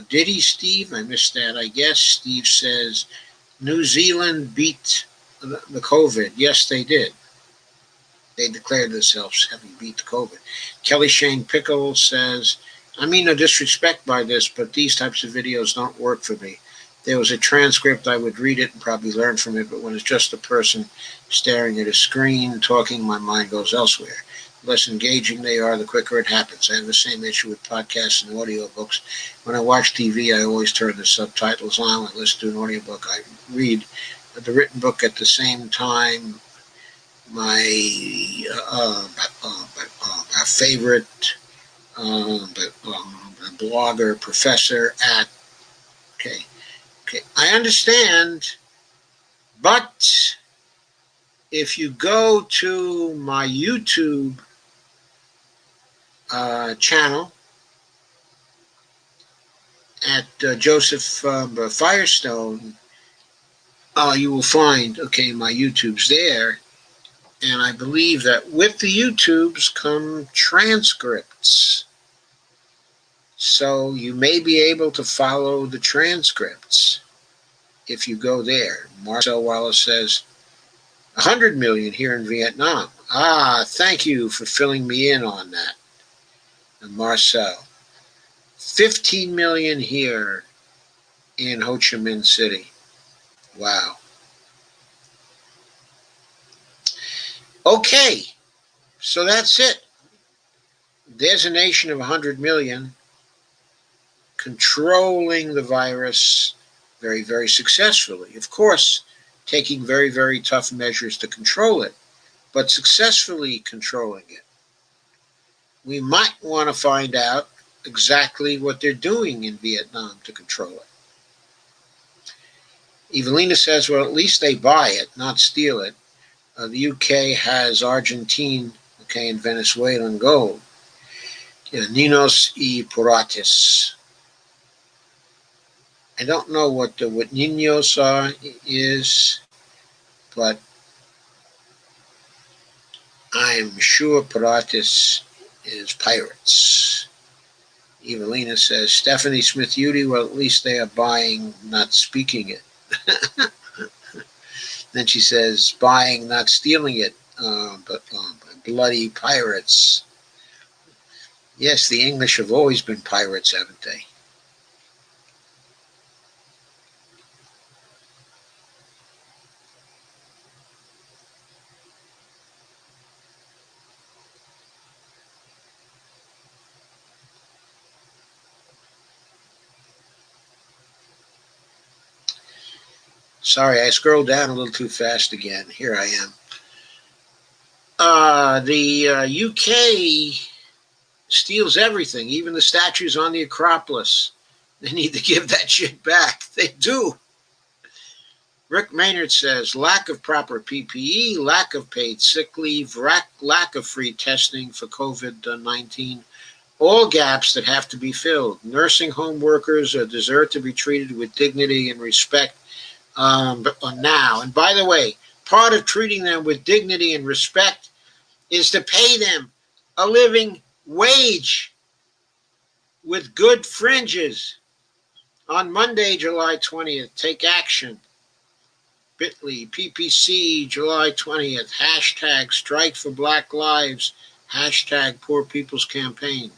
did he, Steve? I missed that, I guess. Steve says, New Zealand beat the COVID. Yes, they did. They declared themselves having beat the COVID. Kelly Shane Pickle says, I mean no disrespect by this, but these types of videos don't work for me. There was a transcript, I would read it and probably learn from it, but when it's just a person staring at a screen, talking, my mind goes elsewhere. The less engaging they are, the quicker it happens. I have the same issue with podcasts and audiobooks. When I watch TV, I always turn the subtitles on. When I listen to an audiobook, I read the written book at the same time. My favorite blogger, professor at, okay, I understand, but if you go to my YouTube channel at Joseph Firestone, you will find, my YouTube's there, and I believe that with the YouTubes come transcripts. So you may be able to follow the transcripts if you go there. Marcel Wallace says, 100 million here in Vietnam. Thank you for filling me in on that. And Marcel, 15 million here in Ho Chi Minh City. Wow. Okay, so that's it. There's a nation of 100 million controlling the virus very, very successfully. Of course, taking very, very tough measures to control it, but successfully controlling it. We might want to find out exactly what they're doing in Vietnam to control it. Evelina says, well, at least they buy it, not steal it. The UK has Argentine, and Venezuelan gold. Ninos y Puratis. I don't know what Ninos is, but I'm sure Pirates is pirates. Evelina says, Stephanie Smith-Udy, well, at least they are buying, not speaking it. Then she says, buying, not stealing it, but bloody pirates. Yes, the English have always been pirates, haven't they? Sorry, I scrolled down a little too fast again. Here I am. The UK steals everything, even the statues on the Acropolis. They need to give that shit back. They do. Rick Maynard says lack of proper PPE, lack of paid sick leave, lack of free testing for COVID-19, all gaps that have to be filled. Nursing home workers deserve to be treated with dignity and respect now. And by the way, part of treating them with dignity and respect is to pay them a living wage with good fringes. On Monday, July 20th, take action. Bit.ly, PPC, July 20th, hashtag strike for Black Lives, hashtag Poor People's Campaign.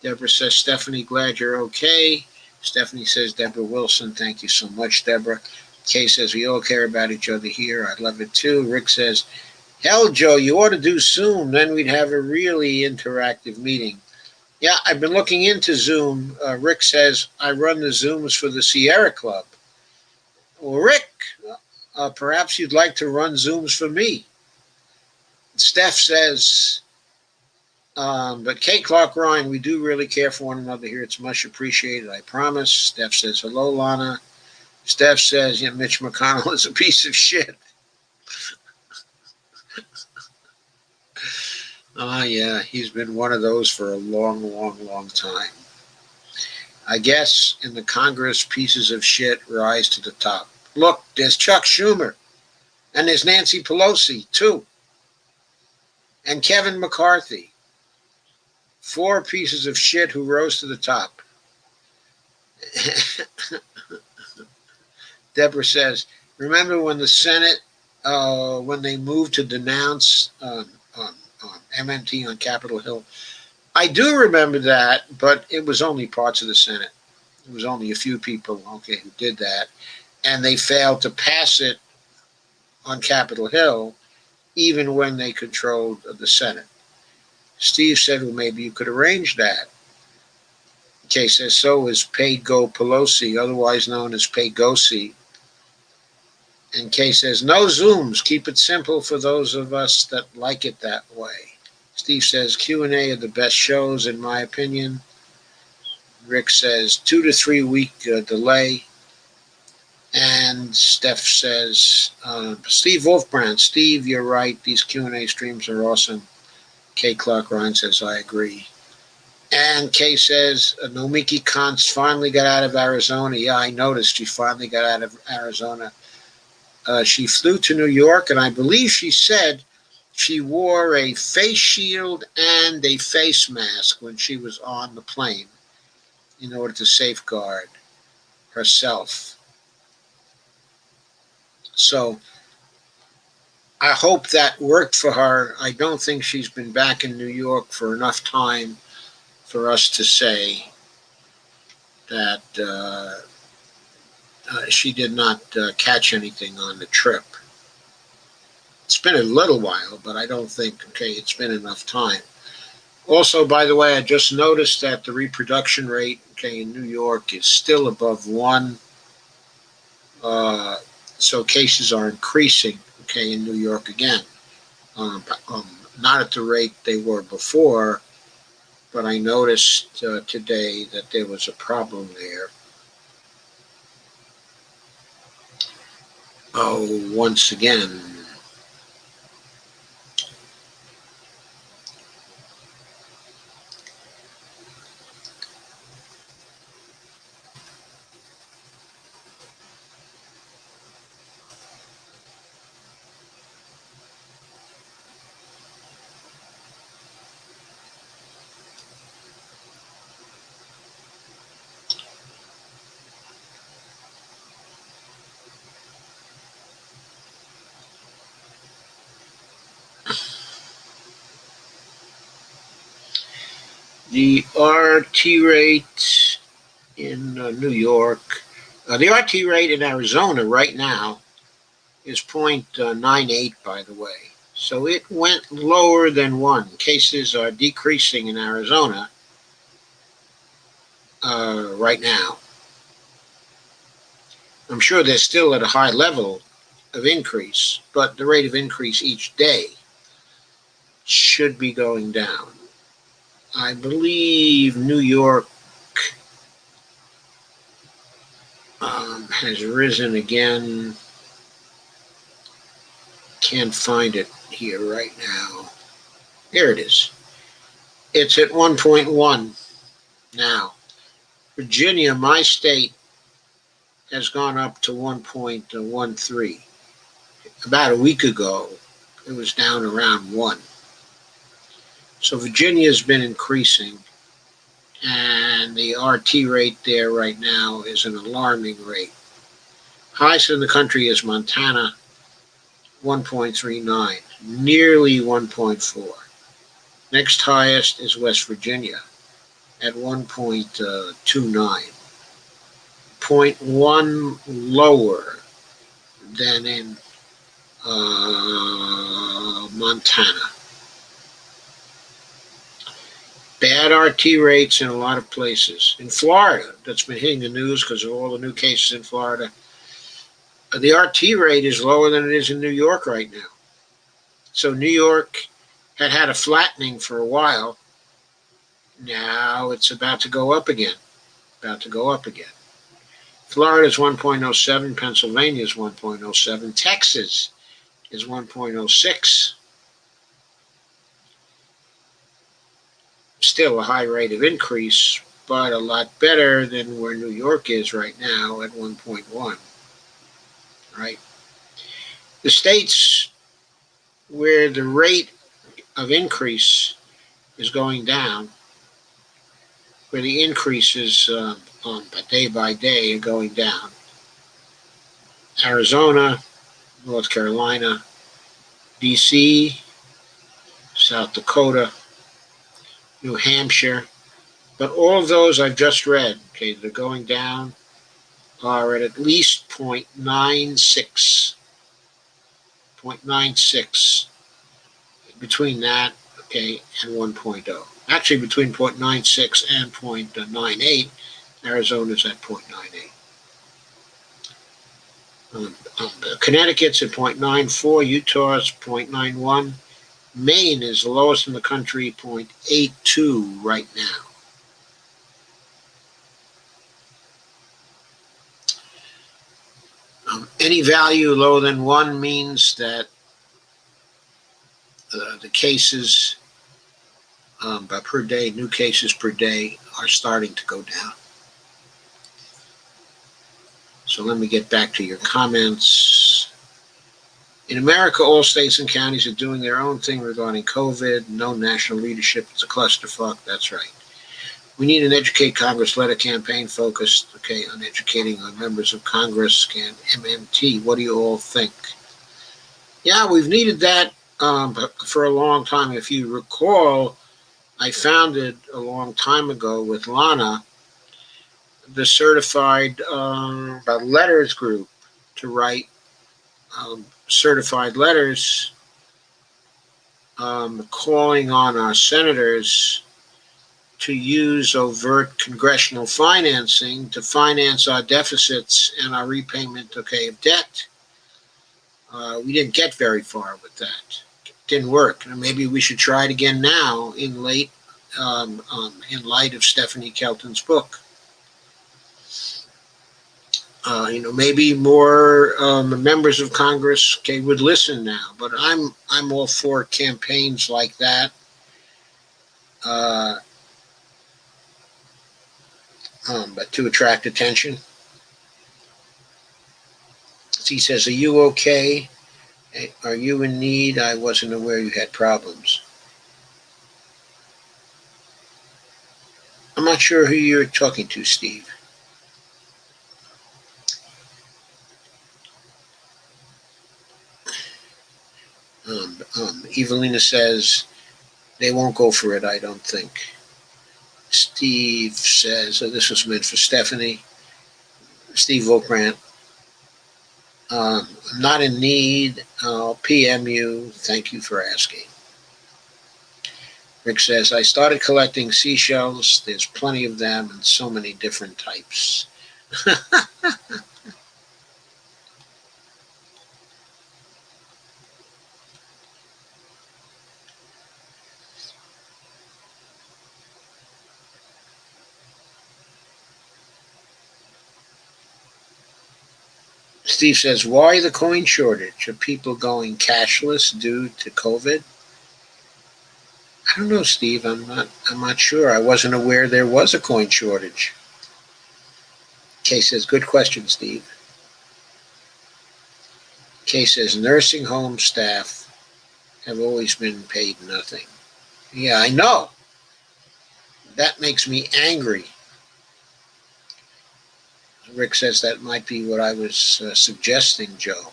Deborah says, Stephanie, glad you're okay. Stephanie says, Deborah Wilson, thank you so much, Deborah. Kay says, we all care about each other here. I love it too. Rick says, hell, Joe, you ought to do Zoom. Then we'd have a really interactive meeting. Yeah, I've been looking into Zoom. Rick says, I run the Zooms for the Sierra Club. Well, Rick, perhaps you'd like to run Zooms for me. Steph says, but Kate Clark Ryan, we do really care for one another here. It's much appreciated, I promise. Steph says, hello, Lana. Steph says, yeah, Mitch McConnell is a piece of shit. Yeah, he's been one of those for a long time. I guess in the Congress, pieces of shit rise to the top. Look, there's Chuck Schumer, and there's Nancy Pelosi, too, and Kevin McCarthy. 4 pieces of shit who rose to the top. Deborah says, remember when the Senate, when they moved to denounce MMT on Capitol Hill? I do remember that, but it was only parts of the Senate. It was only a few people, who did that. And they failed to pass it on Capitol Hill, even when they controlled the Senate. Steve said, well, maybe you could arrange that. Kay says, so is Pay-Go Pelosi, otherwise known as Pay-Go-Si. And Kay says, no Zooms. Keep it simple for those of us that like it that way. Steve says, Q&A are the best shows, in my opinion. Rick says, 2 to 3 week delay. And Steph says, Steve Wolfbrand, Steve, you're right. These Q&A streams are awesome. Kay Clark Ryan says, I agree. And Kay says, Nomiki Kantz finally got out of Arizona. Yeah, I noticed she finally got out of Arizona. She flew to New York, and I believe she said she wore a face shield and a face mask when she was on the plane in order to safeguard herself. So I hope that worked for her. I don't think she's been back in New York for enough time for us to say that she did not catch anything on the trip. It's been a little while, but I don't think, it's been enough time. Also, by the way, I just noticed that the reproduction rate, in New York is still above 1. So cases are increasing, in New York again. Not at the rate they were before, but I noticed today that there was a problem there. Once again, the RT rate in New York, the RT rate in Arizona right now is 0.98, by the way. So it went lower than 1. Cases are decreasing in Arizona right now. I'm sure they're still at a high level of increase, but the rate of increase each day should be going down. I believe New York has risen again. Can't find it here right now. Here it is. It's at 1.1 now. Virginia, my state, has gone up to 1.13. About a week ago, it was down around 1. So Virginia has been increasing, and the RT rate there right now is an alarming rate. Highest in the country is Montana, 1.39, nearly 1.4. Next highest is West Virginia at 1.29, 0.1 lower than in Montana. Bad RT rates in a lot of places. In Florida, that's been hitting the news because of all the new cases in Florida, the RT rate is lower than it is in New York right now. So New York had a flattening for a while. Now it's about to go up again. Florida is 1.07, Pennsylvania is 1.07, Texas is 1.06. Still a high rate of increase, but a lot better than where New York is right now at 1.1. Right? The states where the rate of increase is going down, where the increases day by day are going down. Arizona, North Carolina, DC, South Dakota, New Hampshire, but all of those I've just read, okay, they're going down, are at least 0.96. 0.96 between that, okay, and 1.0. Actually, between 0.96 and 0.98, Arizona's at 0.98. Connecticut's at 0.94, Utah's 0.91, Maine is the lowest in the country, 0.82 right now. Any value lower than 1 means that the cases per day, new cases per day, are starting to go down. So let me get back to your comments. In America, all states and counties are doing their own thing regarding COVID. No national leadership. It's a clusterfuck. That's right. We need an Educate Congress letter campaign focused, okay, on educating our members of Congress and MMT. What do you all think? Yeah, we've needed that for a long time. If you recall, I founded a long time ago with Lana the certified letters group to write certified letters calling on our senators to use overt congressional financing to finance our deficits and our repayment, okay, of debt. We didn't get very far with that. It didn't work. And maybe we should try it again now in light of Stephanie Kelton's book. Maybe more members of Congress, okay, would listen now. But I'm all for campaigns like that. But to attract attention. He says, "Are you okay? Are you in need? I wasn't aware you had problems." I'm not sure who you're talking to, Steve. Evelina says, they won't go for it, I don't think. Steve says, this was meant for Stephanie. Steve Volkrant, I'm not in need. I'll PM you. Thank you for asking. Rick says, I started collecting seashells. There's plenty of them and so many different types. Steve says, why the coin shortage? Are people going cashless due to COVID? I don't know, Steve. I'm not sure. I wasn't aware there was a coin shortage. Kay says, good question, Steve. Kay says, nursing home staff have always been paid nothing. Yeah, I know. That makes me angry. Rick says that might be what I was suggesting, Joe.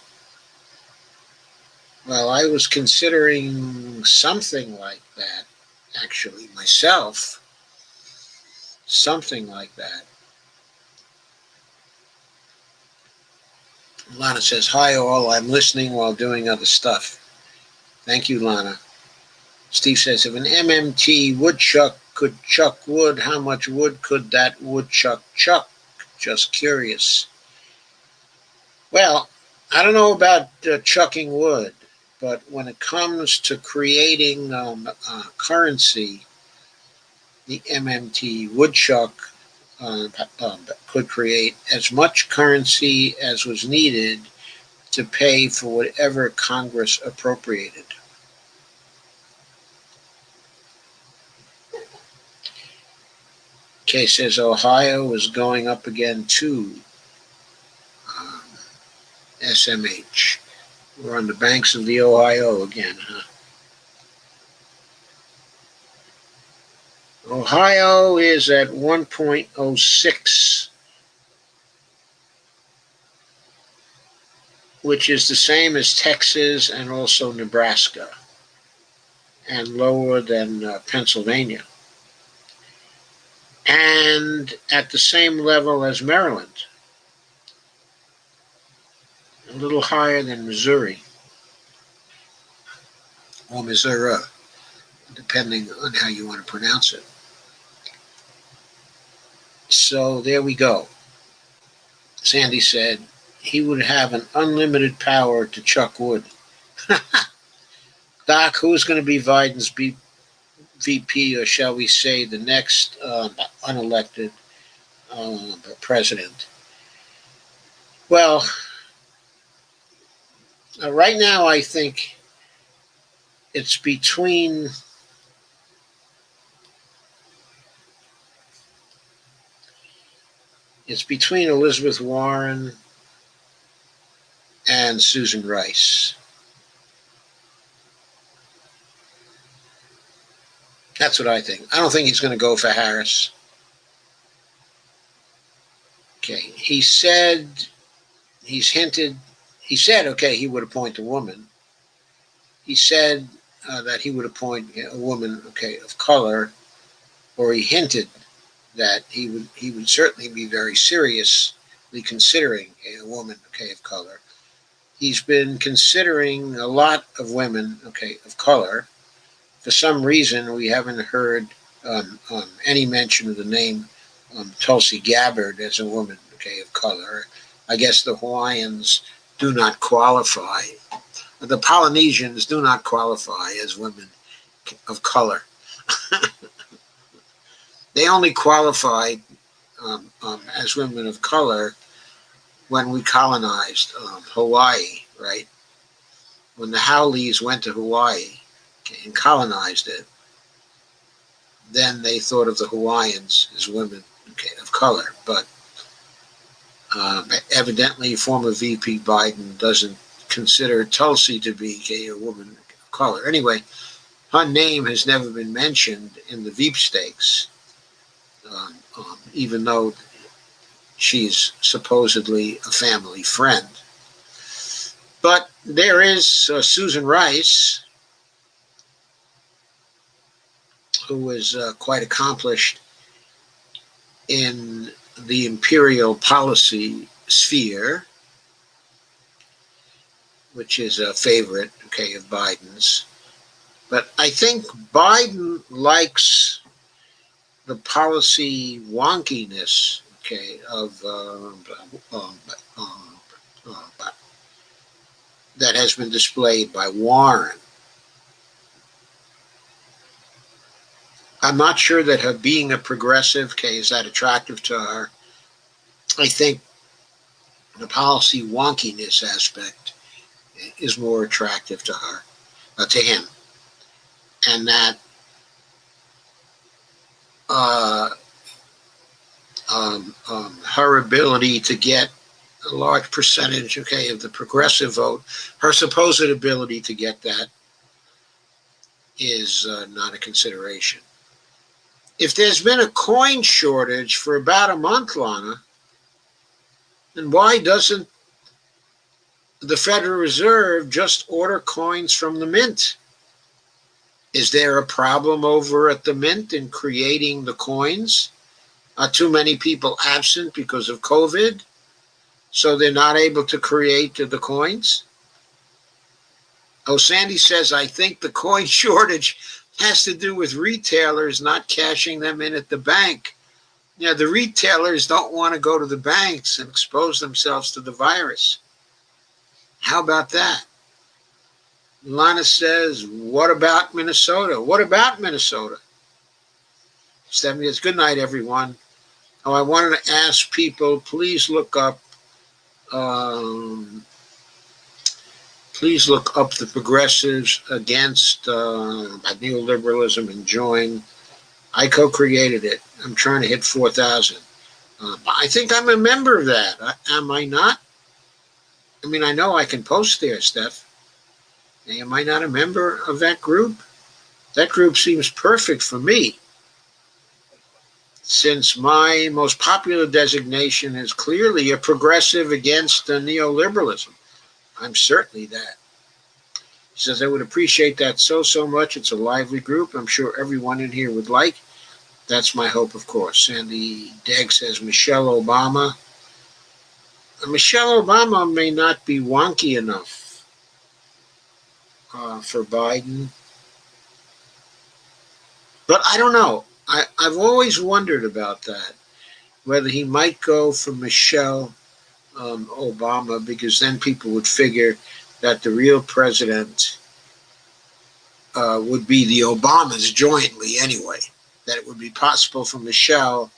Well, I was considering something like that, actually, myself. Something like that. Lana says, hi all, I'm listening while doing other stuff. Thank you, Lana. Steve says, if an MMT woodchuck could chuck wood, how much wood could that woodchuck chuck? Just curious. Well, I don't know about chucking wood, but when it comes to creating currency, the MMT woodchuck could create as much currency as was needed to pay for whatever Congress appropriated. Kay says Ohio is going up again too. SMH. We're on the banks of the Ohio again, huh? Ohio is at 1.06, which is the same as Texas and also Nebraska, and lower than Pennsylvania, and at the same level as Maryland, a little higher than Missouri, or Missouri, depending on how you want to pronounce it. So there we go. Sandy said he would have an unlimited power to chuck wood. Doc, who's going to be Biden's VP, or shall we say the next unelected president? Well, right now I think it's between Elizabeth Warren and Susan Rice. That's what I think. I don't think he's going to go for Harris. Okay, he said, okay, he would appoint a woman. He said that he would appoint a woman, okay, of color, or he hinted that he would certainly be very seriously considering a woman, okay, of color. He's been considering a lot of women, okay, of color. For some reason, we haven't heard any mention of the name Tulsi Gabbard as a woman, okay, of color. I guess the Hawaiians do not qualify. The Polynesians do not qualify as women of color. They only qualified as women of color when we colonized Hawaii, right? When the Howleys went to Hawaii, okay, and colonized it, then they thought of the Hawaiians as women, okay, of color. But evidently, former VP Biden doesn't consider Tulsi to be a woman of color. Anyway, her name has never been mentioned in the Veep stakes, even though she's supposedly a family friend. But there is Susan Rice, who is quite accomplished in the imperial policy sphere, which is a favorite, okay, of Biden's. But I think Biden likes the policy wonkiness, okay, of that has been displayed by Warren. I'm not sure that her being a progressive, okay, is that attractive to her. I think the policy wonkiness aspect is more attractive to her, to him, and that uh, her ability to get a large percentage, okay, of the progressive vote, her supposed ability to get that is not a consideration. If there's been a coin shortage for about a month, Lana, then why doesn't the Federal Reserve just order coins from the mint? Is there a problem over at the mint in creating the coins? Are too many people absent because of COVID, so they're not able to create the coins? Oh, Sandy says, I think the coin shortage has to do with retailers not cashing them in at the bank. Yeah, the retailers don't want to go to the banks and expose themselves to the virus. How about that? Lana says, what about Minnesota? What about Minnesota? Stephanie says, good night, everyone. Oh, I wanted to ask people, please look up the progressives against neoliberalism and join. I co-created it. I'm trying to hit 4,000. I think I'm a member of that. Am I not? I mean, I know I can post there, Steph. Am I not a member of that group? That group seems perfect for me, since my most popular designation is clearly a progressive against neoliberalism. I'm certainly that. He says, I would appreciate that so much. It's a lively group. I'm sure everyone in here would like. That's my hope, of course. Sandy Degg says, Michelle Obama. Michelle Obama may not be wonky enough for Biden. But I don't know. I've always wondered about that, whether he might go for Michelle Obama, because then people would figure that the real president would be the Obamas jointly anyway, that it would be possible for Michelle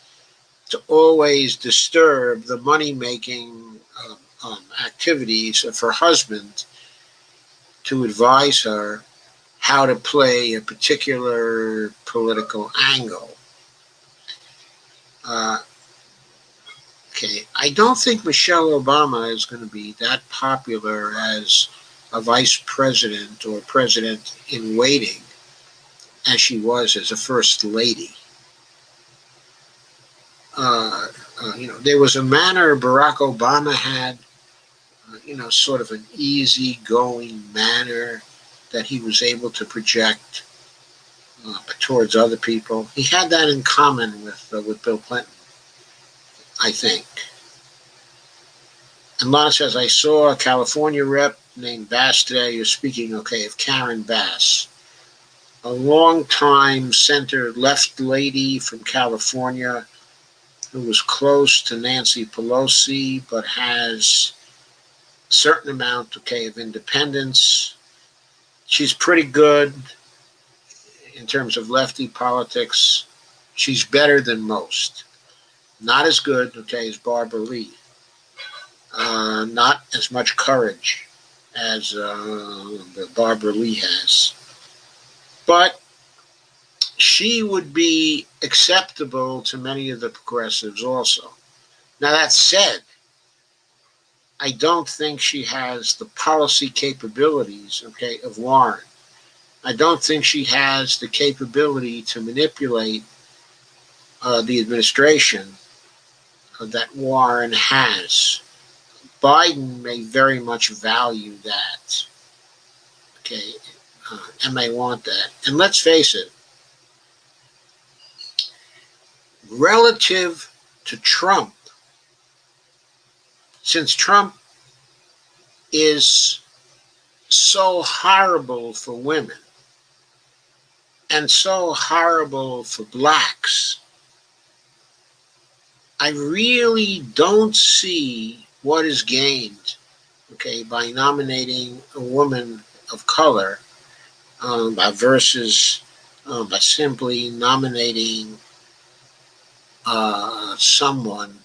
to always disturb the money-making activities of her husband to advise her how to play a particular political angle. Okay, I don't think Michelle Obama is going to be that popular as a vice president or president in waiting as she was as a first lady. There was a manner Barack Obama had, sort of an easygoing manner that he was able to project towards other people. He had that in common with Bill Clinton, I think. And Lana says, I saw a California rep named Bass today. You're speaking, okay, of Karen Bass, a long-time center-left lady from California who was close to Nancy Pelosi but has a certain amount, okay, of independence. She's pretty good in terms of lefty politics. She's better than most. Not as good, okay, as Barbara Lee. Not as much courage as Barbara Lee has. But she would be acceptable to many of the progressives also. Now, that said, I don't think she has the policy capabilities, okay, of Warren. I don't think she has the capability to manipulate the administration that Warren has. Biden may very much value that, okay, and may want that. And let's face it, relative to Trump, since Trump is so horrible for women and so horrible for blacks, I really don't see what is gained, okay, by nominating a woman of color versus by simply nominating someone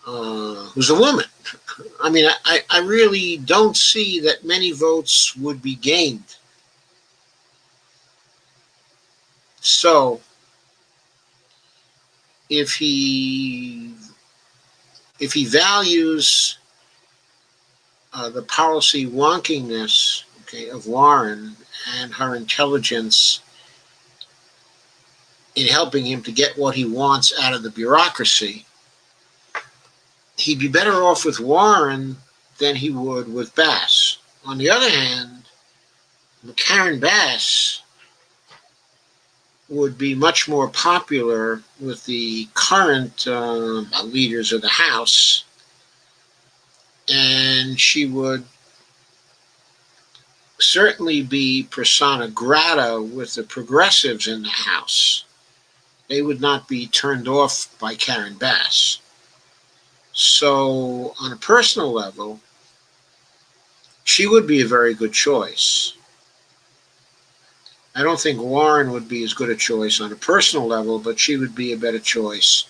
who's a woman. I mean, I really don't see that many votes would be gained. So if he if he values the policy wonkiness, okay, of Warren and her intelligence in helping him to get what he wants out of the bureaucracy, he'd be better off with Warren than he would with Bass. On the other hand, Karen Bass would be much more popular with the current leaders of the House, and she would certainly be persona grata with the progressives in the House. They would not be turned off by Karen Bass. So, on a personal level, she would be a very good choice. I don't think Warren would be as good a choice on a personal level, but she would be a better choice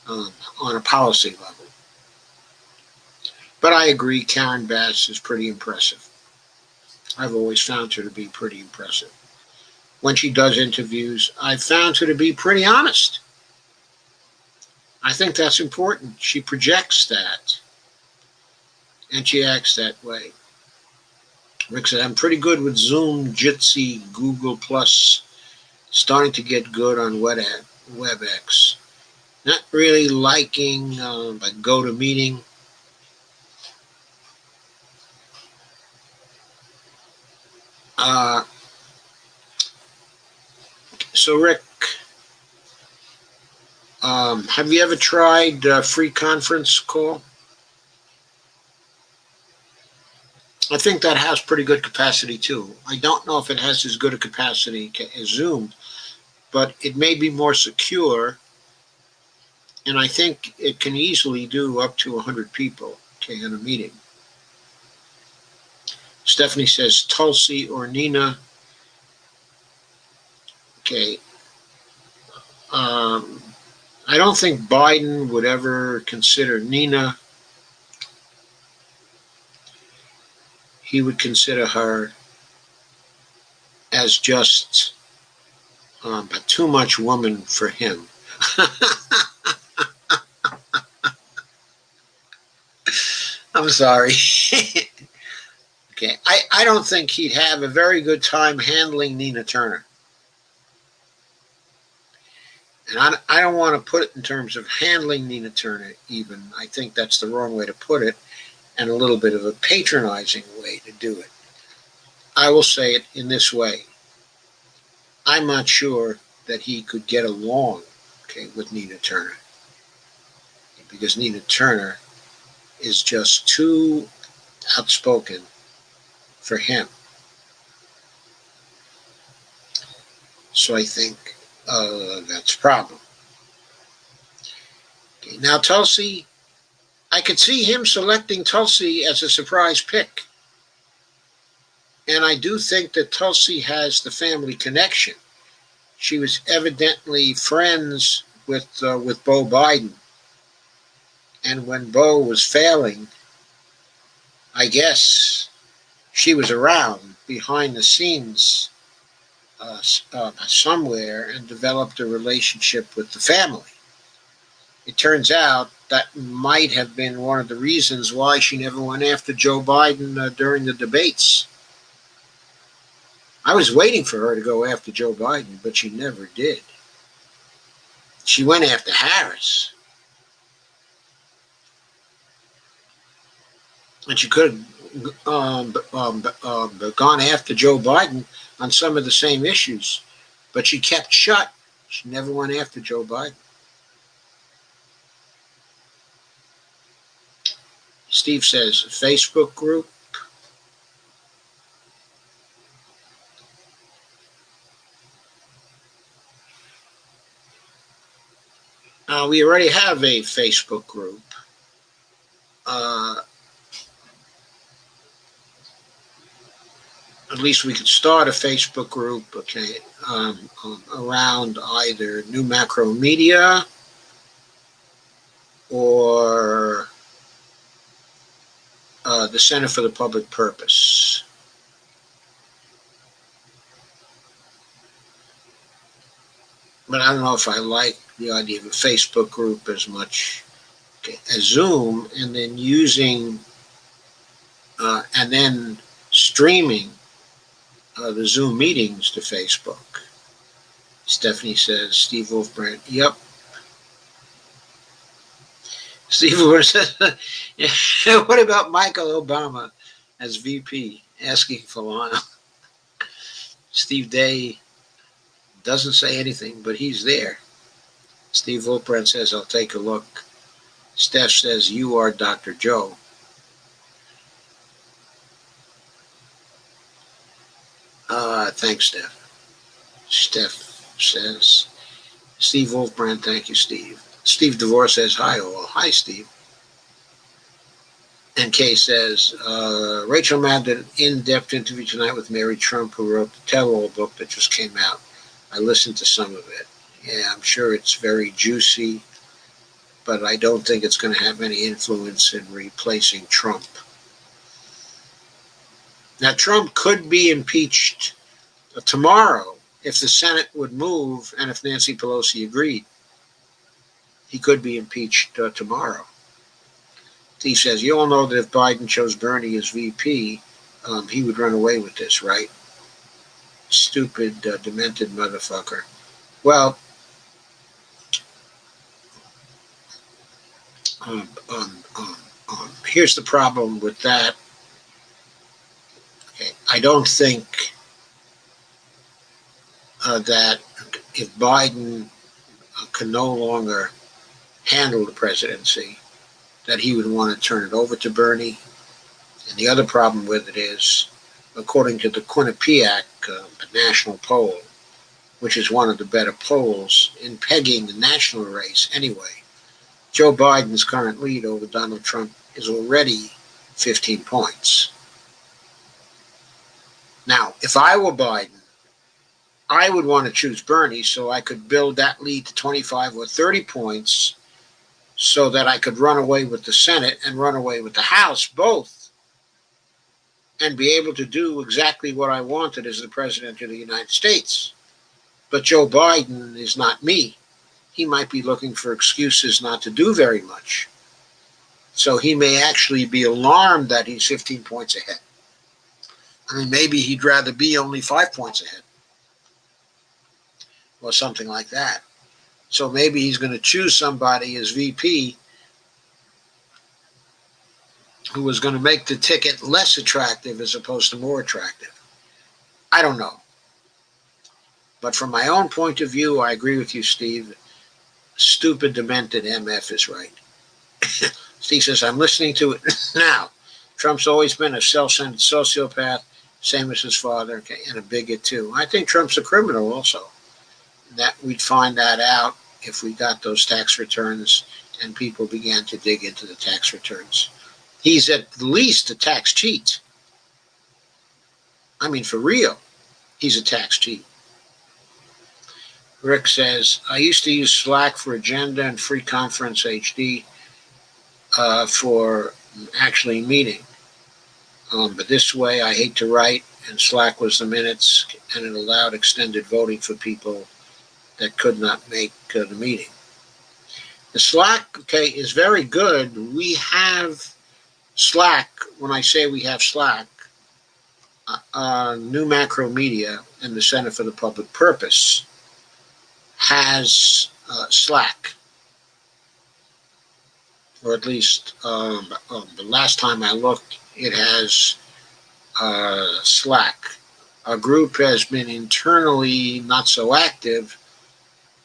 on a policy level. But I agree, Karen Bass is pretty impressive. I've always found her to be pretty impressive. When she does interviews, I've found her to be pretty honest. I think that's important. She projects that, and she acts that way. Rick said, I'm pretty good with Zoom, Jitsi, Google+, starting to get good on WebEx. Not really liking GoToMeeting. So, Rick, have you ever tried free conference call? I think that has pretty good capacity too. I don't know if it has as good a capacity as Zoom, but it may be more secure, and I think it can easily do up to 100 people, okay, in a meeting. Stephanie says Tulsi or Nina. Okay. I don't think Biden would ever consider Nina. He would consider her as just too much woman for him. I'm sorry. Okay, I don't think he'd have a very good time handling Nina Turner. And I don't want to put it in terms of handling Nina Turner even. I think that's the wrong way to put it, and a little bit of a patronizing way to do it. I will say it in this way. I'm not sure that he could get along, okay, with Nina Turner, because Nina Turner is just too outspoken for him. So I think that's a problem. Okay, now Tulsi, I could see him selecting Tulsi as a surprise pick. And I do think that Tulsi has the family connection. She was evidently friends with Beau Biden. And when Beau was failing, I guess she was around behind the scenes somewhere and developed a relationship with the family. It turns out that might have been one of the reasons why she never went after Joe Biden during the debates. I was waiting for her to go after Joe Biden, but she never did. She went after Harris. And she could have gone after Joe Biden on some of the same issues, but she kept shut. She never went after Joe Biden. Steve says, Facebook group. We already have a Facebook group. At least we could start a Facebook group, okay, around either New Macro Media or the Center for the Public Purpose. But I don't know if I like the idea of a Facebook group as much as Zoom, and then using and then streaming the Zoom meetings to Facebook. Stephanie says, Steve Wolfbrand, yep. Steve Wolfbrand says, what about Michael Obama as VP asking for Lionel? Steve Day doesn't say anything, but he's there. Steve Wolfbrand says, I'll take a look. Steph says, you are Dr. Joe. Thanks, Steph. Steph says, Steve Wolfbrand, thank you, Steve. Steve DeVore says, hi, all. Hi, Steve. And Kay says, Rachel Matt did an in-depth interview tonight with Mary Trump, who wrote the tell-all book that just came out. I listened to some of it. Yeah, I'm sure it's very juicy, but I don't think it's going to have any influence in replacing Trump. Now, Trump could be impeached tomorrow if the Senate would move and if Nancy Pelosi agreed. He could be impeached tomorrow. He says, you all know that if Biden chose Bernie as VP, he would run away with this, right? Stupid, demented motherfucker. Well, here's the problem with that. Okay, I don't think that if Biden can no longer handle the presidency, that he would want to turn it over to Bernie. And the other problem with it is, according to the Quinnipiac, a national poll, which is one of the better polls in pegging the national race anyway, Joe Biden's current lead over Donald Trump is already 15 points. Now, if I were Biden, I would want to choose Bernie so I could build that lead to 25 or 30 points so that I could run away with the Senate and run away with the House, both, and be able to do exactly what I wanted as the President of the United States. But Joe Biden is not me. He might be looking for excuses not to do very much. So he may actually be alarmed that he's 15 points ahead. I mean, maybe he'd rather be only 5 points ahead or something like that. So maybe he's going to choose somebody as VP who is going to make the ticket less attractive as opposed to more attractive. I don't know. But from my own point of view, I agree with you, Steve. Stupid, demented MF is right. Steve says, I'm listening to it now. Trump's always been a self-centered sociopath, same as his father, okay, and a bigot too. I think Trump's a criminal also. That we'd find that out if we got those tax returns and people began to dig into the tax returns. He's at least a tax cheat. I mean, for real, he's a tax cheat. Rick says, I used to use Slack for Agenda and Free Conference HD for actually meeting. But this way, I hate to write, and Slack was the minutes, and it allowed extended voting for people that could not make the meeting. The Slack, okay, is very good. We have Slack. When I say we have Slack, New Macro Media and the Center for the Public Purpose has Slack. Or at least the last time I looked, it has Slack. Our group has been internally not so active.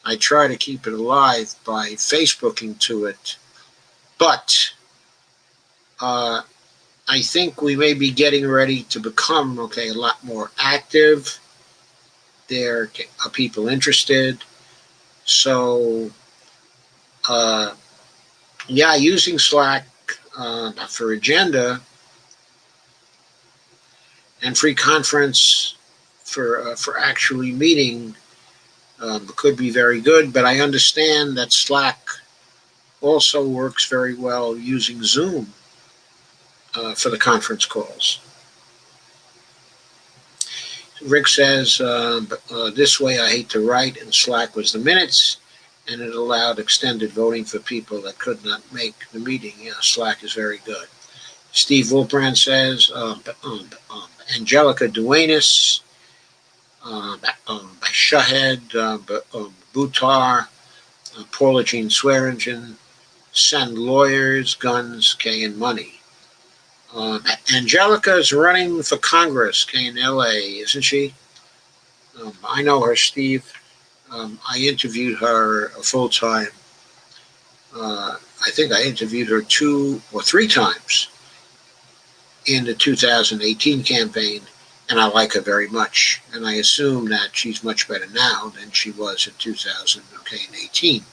I try to keep it alive by Facebooking to it. But I think we may be getting ready to become, okay, a lot more active. There are people interested. So, yeah, using Slack for Agenda and Free Conference for actually meeting could be very good, but I understand that Slack also works very well using Zoom for the conference calls. Rick says, this way I hate to write, and Slack was the minutes, and it allowed extended voting for people that could not make the meeting. Yeah, Slack is very good. Steve Wolbrand says, Angelica Duenas, Shahed, Buttar, Paula Jean Swearingen, send lawyers, guns, K, and money. Angelica is running for Congress, K, in LA, isn't she? I know her, Steve. I interviewed her full time. I think I interviewed her 2 or 3 times in the 2018 campaign, and I like her very much. And I assume that she's much better now than she was in 2018.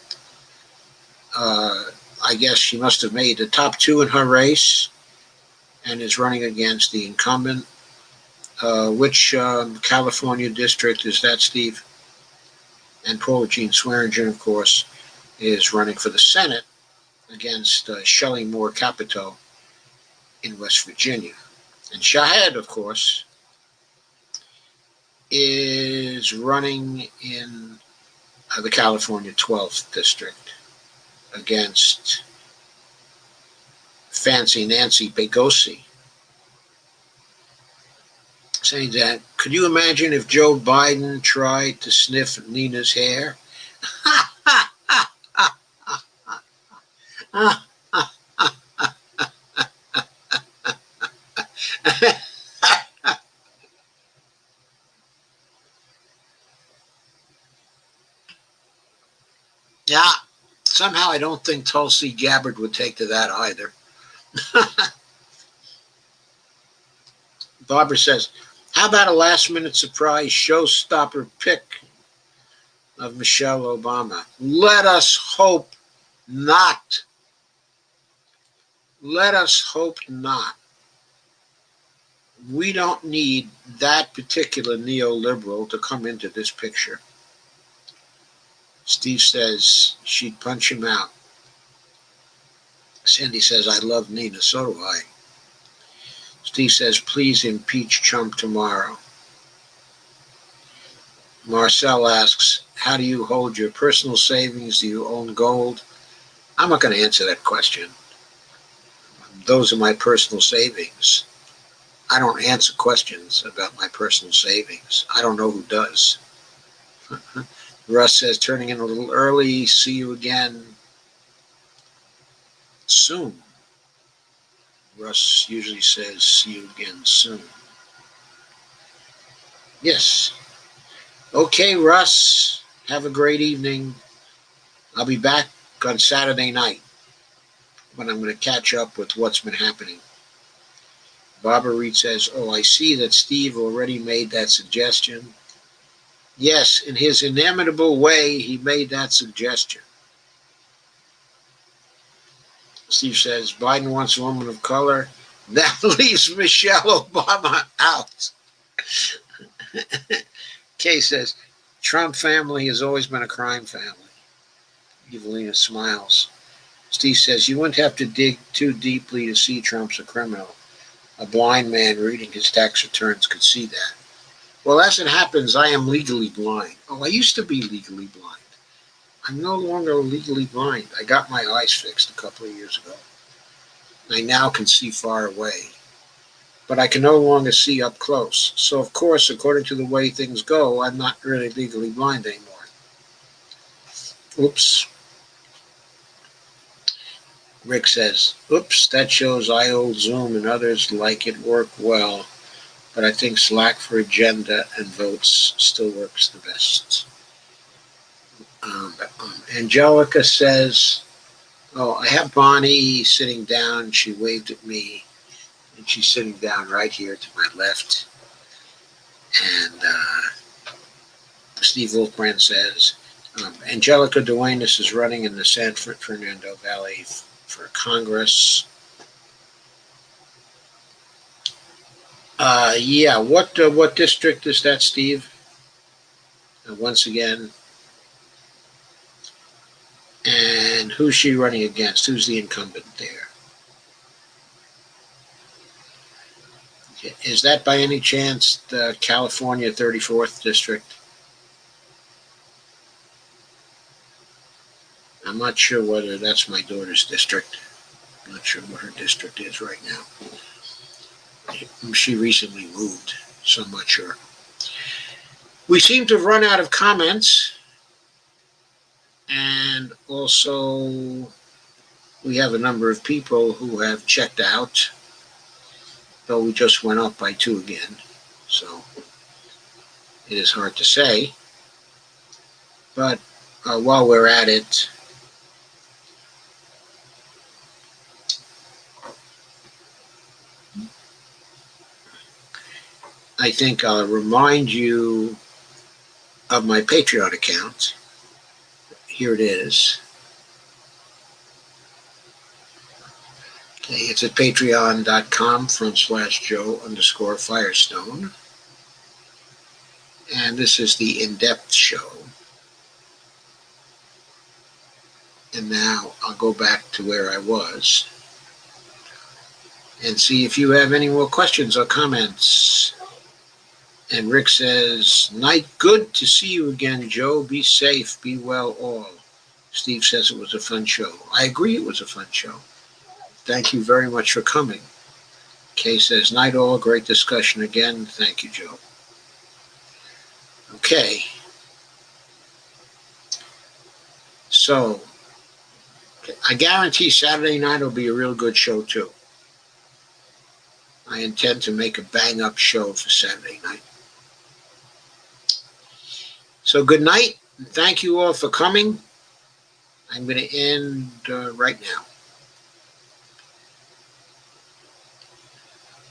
I guess she must have made the top 2 in her race and is running against the incumbent. Which California district is that, Steve? And Paula Jean Swearingen, of course, is running for the Senate against Shelley Moore Capito in West Virginia. And Shahed, of course, is running in the California 12th district against Fancy Nancy Pegosi. Saying that, could you imagine if Joe Biden tried to sniff Nina's hair? Yeah, somehow I don't think Tulsi Gabbard would take to that either. Barbara says, how about a last-minute surprise showstopper pick of Michelle Obama? Let us hope not. Let us hope not. We don't need that particular neoliberal to come into this picture. Steve says she'd punch him out. Cindy says, I love Nina, so do I. Steve says, please impeach Trump tomorrow. Marcel asks, how do you hold your personal savings? Do you own gold? I'm not going to answer that question. Those are my personal savings. I don't answer questions about my personal savings. I don't know who does. Russ says, turning in a little early. See you again soon. Russ usually says, see you again soon. Yes. Okay, Russ. Have a great evening. I'll be back on Saturday night when I'm going to catch up with what's been happening. Barbara Reed says, oh, I see that Steve already made that suggestion. Yes, in his inimitable way, he made that suggestion. Steve says, Biden wants a woman of color. That leaves Michelle Obama out. Kay says, Trump family has always been a crime family. Evelina smiles. Steve says, you wouldn't have to dig too deeply to see Trump's a criminal. A blind man reading his tax returns could see that. Well, as it happens, I am legally blind. Oh, I used to be legally blind. I'm no longer legally blind. I got my eyes fixed a couple of years ago. I now can see far away. But I can no longer see up close. So, of course, according to the way things go, I'm not really legally blind anymore. Oops. Rick says, oops, that shows I hold Zoom and others like it work well. But I think Slack for agenda and votes still works the best. Angelica says, oh, I have Bonnie sitting down. She waved at me. And she's sitting down right here to my left. And Steve Wolfbrand says, Angelica Duenas is running in the San Fernando Valley for Congress. Yeah, what district is that, Steve? Once again. And who's she running against? Who's the incumbent there? Is that by any chance the California 34th District? I'm not sure whether that's my daughter's district. I'm not sure what her district is right now. She recently moved, so I'm not sure. We seem to have run out of comments, and also we have a number of people who have checked out, though we just went up by 2 again, so it is hard to say. But while we're at it, I think I'll remind you of my Patreon account. Here it is. Okay, it's at patreon.com/Joe_Firestone. And this is the in-depth show. And now I'll go back to where I was and see if you have any more questions or comments. And Rick says, "Night, good to see you again, Joe. Be safe, be well all." Steve says it was a fun show. I agree it was a fun show. Thank you very much for coming. Kay says, "Night all, great discussion again." Thank you, Joe. Okay. So, I guarantee Saturday night will be a real good show too. I intend to make a bang-up show for Saturday night. So good night, and thank you all for coming. I'm going to end right now.